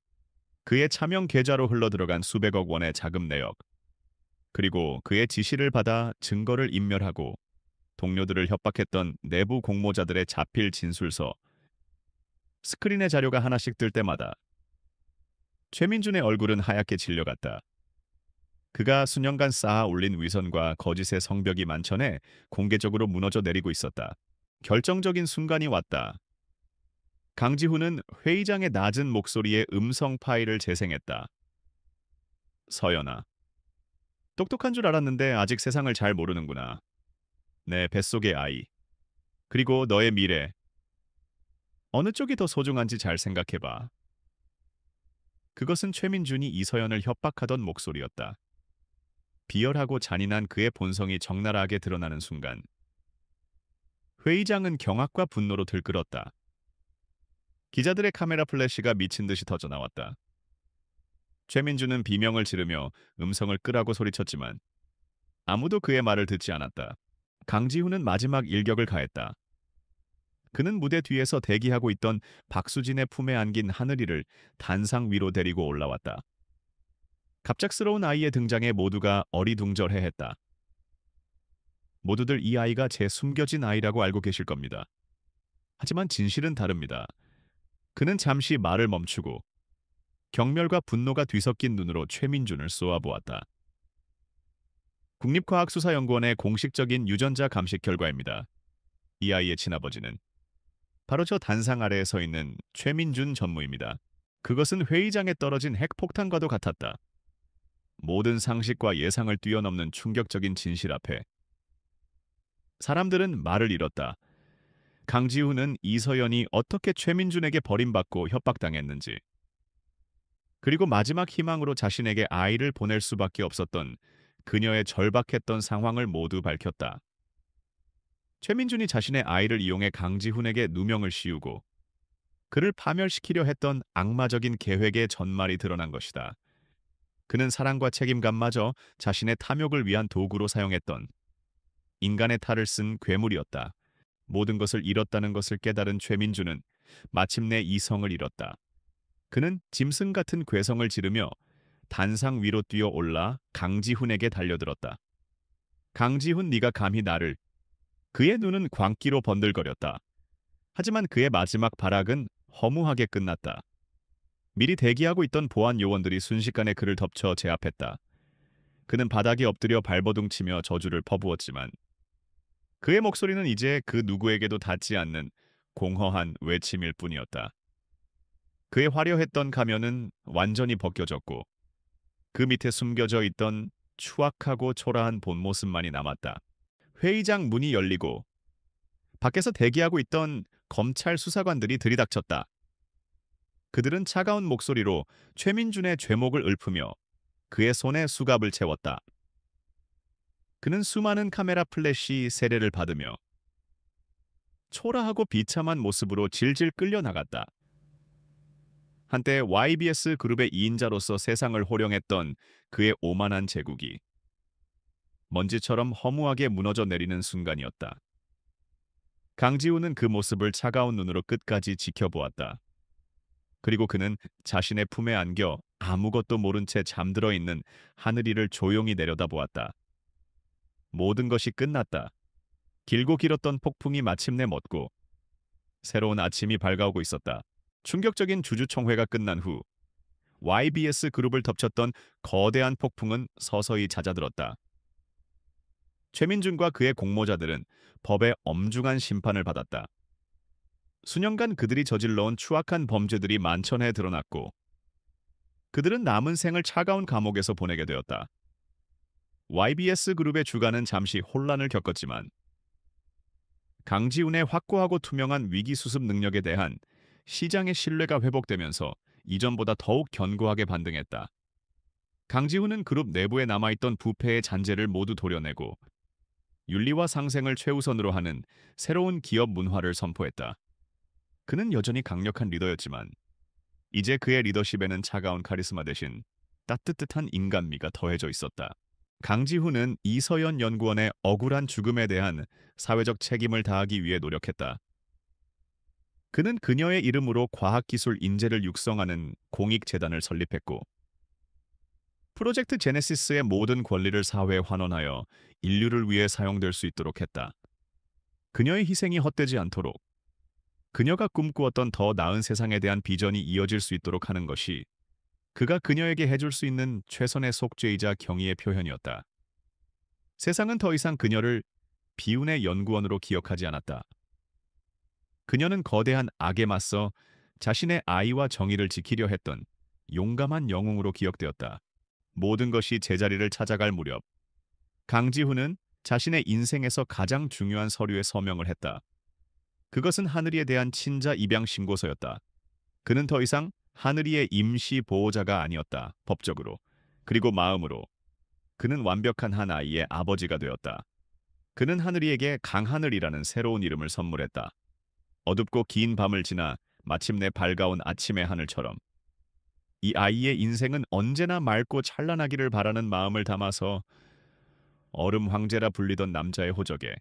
그의 차명 계좌로 흘러들어간 수백억 원의 자금 내역, 그리고 그의 지시를 받아 증거를 인멸하고 동료들을 협박했던 내부 공모자들의 자필 진술서. 스크린에 자료가 하나씩 뜰 때마다 최민준의 얼굴은 하얗게 질려갔다. 그가 수년간 쌓아 올린 위선과 거짓의 성벽이 만천해 공개적으로 무너져 내리고 있었다. 결정적인 순간이 왔다. 강지훈은 회의장의 낮은 목소리에 음성 파일을 재생했다. 서연아, 똑똑한 줄 알았는데 아직 세상을 잘 모르는구나. 내 뱃속의 아이, 그리고 너의 미래. 어느 쪽이 더 소중한지 잘 생각해봐. 그것은 최민준이 이서연을 협박하던 목소리였다. 비열하고 잔인한 그의 본성이 적나라하게 드러나는 순간 회의장은 경악과 분노로 들끓었다. 기자들의 카메라 플래시가 미친 듯이 터져 나왔다. 최민준은 비명을 지르며 음성을 끄라고 소리쳤지만 아무도 그의 말을 듣지 않았다. 강지훈은 마지막 일격을 가했다. 그는 무대 뒤에서 대기하고 있던 박수진의 품에 안긴 하늘이를 단상 위로 데리고 올라왔다. 갑작스러운 아이의 등장에 모두가 어리둥절해했다. 모두들 이 아이가 제 숨겨진 아이라고 알고 계실 겁니다. 하지만 진실은 다릅니다. 그는 잠시 말을 멈추고 경멸과 분노가 뒤섞인 눈으로 최민준을 쏘아보았다. 국립과학수사연구원의 공식적인 유전자 감식 결과입니다. 이 아이의 친아버지는 바로 저 단상 아래에 서 있는 최민준 전무입니다. 그것은 회의장에 떨어진 핵폭탄과도 같았다. 모든 상식과 예상을 뛰어넘는 충격적인 진실 앞에 사람들은 말을 잃었다. 강지훈은 이서연이 어떻게 최민준에게 버림받고 협박당했는지, 그리고 마지막 희망으로 자신에게 아이를 보낼 수밖에 없었던 그녀의 절박했던 상황을 모두 밝혔다. 최민준이 자신의 아이를 이용해 강지훈에게 누명을 씌우고 그를 파멸시키려 했던 악마적인 계획의 전말이 드러난 것이다. 그는 사랑과 책임감마저 자신의 탐욕을 위한 도구로 사용했던 인간의 탈을 쓴 괴물이었다. 모든 것을 잃었다는 것을 깨달은 최민준은 마침내 이성을 잃었다. 그는 짐승 같은 괴성을 지르며 단상 위로 뛰어올라 강지훈에게 달려들었다. 강지훈, 네가 감히 나를... 그의 눈은 광기로 번들거렸다. 하지만 그의 마지막 발악은 허무하게 끝났다. 미리 대기하고 있던 보안 요원들이 순식간에 그를 덮쳐 제압했다. 그는 바닥에 엎드려 발버둥치며 저주를 퍼부었지만 그의 목소리는 이제 그 누구에게도 닿지 않는 공허한 외침일 뿐이었다. 그의 화려했던 가면은 완전히 벗겨졌고 그 밑에 숨겨져 있던 추악하고 초라한 본 모습만이 남았다. 회의장 문이 열리고 밖에서 대기하고 있던 검찰 수사관들이 들이닥쳤다. 그들은 차가운 목소리로 최민준의 죄목을 읊으며 그의 손에 수갑을 채웠다. 그는 수많은 카메라 플래시 세례를 받으며 초라하고 비참한 모습으로 질질 끌려나갔다. 한때 YBS 그룹의 2인자로서 세상을 호령했던 그의 오만한 제국이 먼지처럼 허무하게 무너져 내리는 순간이었다. 강지훈은 그 모습을 차가운 눈으로 끝까지 지켜보았다. 그리고 그는 자신의 품에 안겨 아무것도 모른 채 잠들어 있는 하늘이를 조용히 내려다보았다. 모든 것이 끝났다. 길고 길었던 폭풍이 마침내 멎고 새로운 아침이 밝아오고 있었다. 충격적인 주주총회가 끝난 후 YBS 그룹을 덮쳤던 거대한 폭풍은 서서히 잦아들었다. 최민준과 그의 공모자들은 법의 엄중한 심판을 받았다. 수년간 그들이 저질러온 추악한 범죄들이 만천해 드러났고 그들은 남은 생을 차가운 감옥에서 보내게 되었다. YBS 그룹의 주가는 잠시 혼란을 겪었지만 강지훈의 확고하고 투명한 위기수습 능력에 대한 시장의 신뢰가 회복되면서 이전보다 더욱 견고하게 반등했다. 강지훈은 그룹 내부에 남아있던 부패의 잔재를 모두 도려내고 윤리와 상생을 최우선으로 하는 새로운 기업 문화를 선포했다. 그는 여전히 강력한 리더였지만 이제 그의 리더십에는 차가운 카리스마 대신 따뜻한 인간미가 더해져 있었다. 강지훈은 이서연 연구원의 억울한 죽음에 대한 사회적 책임을 다하기 위해 노력했다. 그는 그녀의 이름으로 과학기술 인재를 육성하는 공익재단을 설립했고 프로젝트 제네시스의 모든 권리를 사회에 환원하여 인류를 위해 사용될 수 있도록 했다. 그녀의 희생이 헛되지 않도록 그녀가 꿈꾸었던 더 나은 세상에 대한 비전이 이어질 수 있도록 하는 것이 그가 그녀에게 해줄 수 있는 최선의 속죄이자 경의의 표현이었다. 세상은 더 이상 그녀를 비운의 연구원으로 기억하지 않았다. 그녀는 거대한 악에 맞서 자신의 아이와 정의를 지키려 했던 용감한 영웅으로 기억되었다. 모든 것이 제자리를 찾아갈 무렵 강지훈은 자신의 인생에서 가장 중요한 서류에 서명을 했다. 그것은 하늘이에 대한 친자 입양 신고서였다. 그는 더 이상 하늘이의 임시 보호자가 아니었다. 법적으로 그리고 마음으로 그는 완벽한 한 아이의 아버지가 되었다. 그는 하늘이에게 강하늘이라는 새로운 이름을 선물했다. 어둡고 긴 밤을 지나 마침내 밝아온 아침의 하늘처럼 이 아이의 인생은 언제나 맑고 찬란하기를 바라는 마음을 담아서 얼음 황제라 불리던 남자의 호적에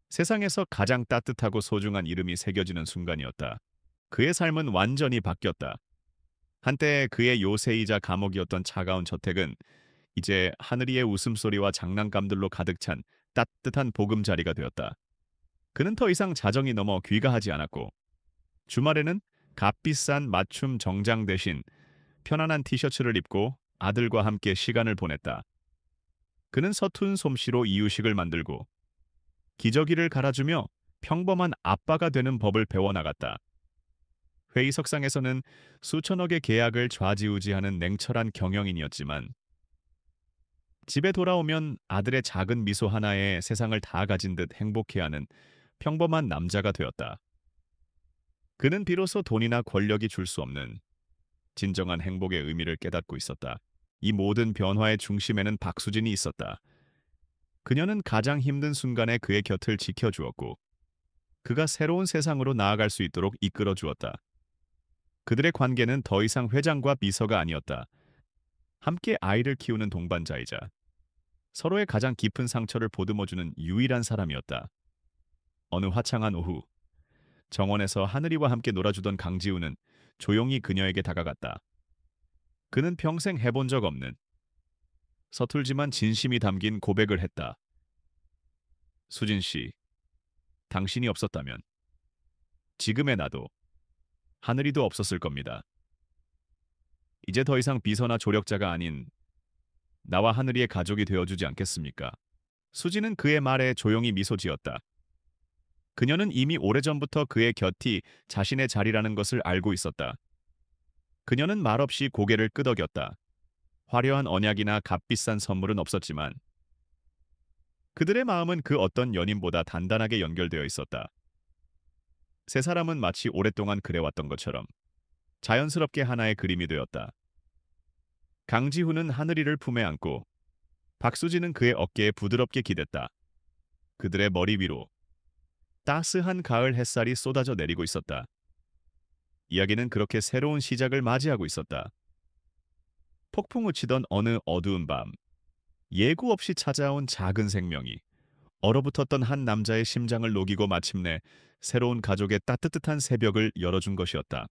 세상에서 가장 따뜻하고 소중한 이름이 새겨지는 순간이었다. 그의 삶은 완전히 바뀌었다. 한때 그의 요새이자 감옥이었던 차가운 저택은 이제 하늘이의 웃음소리와 장난감들로 가득 찬 따뜻한 보금자리가 되었다. 그는 더 이상 자정이 넘어 귀가하지 않았고 주말에는 값비싼 맞춤 정장 대신 편안한 티셔츠를 입고 아들과 함께 시간을 보냈다. 그는 서툰 솜씨로 이유식을 만들고 기저귀를 갈아주며 평범한 아빠가 되는 법을 배워나갔다. 회의석상에서는 수천억의 계약을 좌지우지하는 냉철한 경영인이었지만 집에 돌아오면 아들의 작은 미소 하나에 세상을 다 가진 듯 행복해하는 평범한 남자가 되었다. 그는 비로소 돈이나 권력이 줄 수 없는 진정한 행복의 의미를 깨닫고 있었다. 이 모든 변화의 중심에는 박수진이 있었다. 그녀는 가장 힘든 순간에 그의 곁을 지켜주었고 그가 새로운 세상으로 나아갈 수 있도록 이끌어 주었다. 그들의 관계는 더 이상 회장과 비서가 아니었다. 함께 아이를 키우는 동반자이자 서로의 가장 깊은 상처를 보듬어주는 유일한 사람이었다. 어느 화창한 오후, 정원에서 하늘이와 함께 놀아주던 강지우는 조용히 그녀에게 다가갔다. 그는 평생 해본 적 없는 서툴지만 진심이 담긴 고백을 했다. 수진 씨, 당신이 없었다면 지금의 나도 하늘이도 없었을 겁니다. 이제 더 이상 비서나 조력자가 아닌 나와 하늘이의 가족이 되어주지 않겠습니까? 수진은 그의 말에 조용히 미소 지었다. 그녀는 이미 오래전부터 그의 곁이 자신의 자리라는 것을 알고 있었다. 그녀는 말없이 고개를 끄덕였다. 화려한 언약이나 값비싼 선물은 없었지만 그들의 마음은 그 어떤 연인보다 단단하게 연결되어 있었다. 세 사람은 마치 오랫동안 그래왔던 것처럼 자연스럽게 하나의 그림이 되었다. 강지훈은 하늘이를 품에 안고 박수진은 그의 어깨에 부드럽게 기댔다. 그들의 머리 위로 따스한 가을 햇살이 쏟아져 내리고 있었다. 이야기는 그렇게 새로운 시작을 맞이하고 있었다. 폭풍우 치던 어느 어두운 밤, 예고 없이 찾아온 작은 생명이 얼어붙었던 한 남자의 심장을 녹이고 마침내 새로운 가족의 따뜻한 새벽을 열어준 것이었다.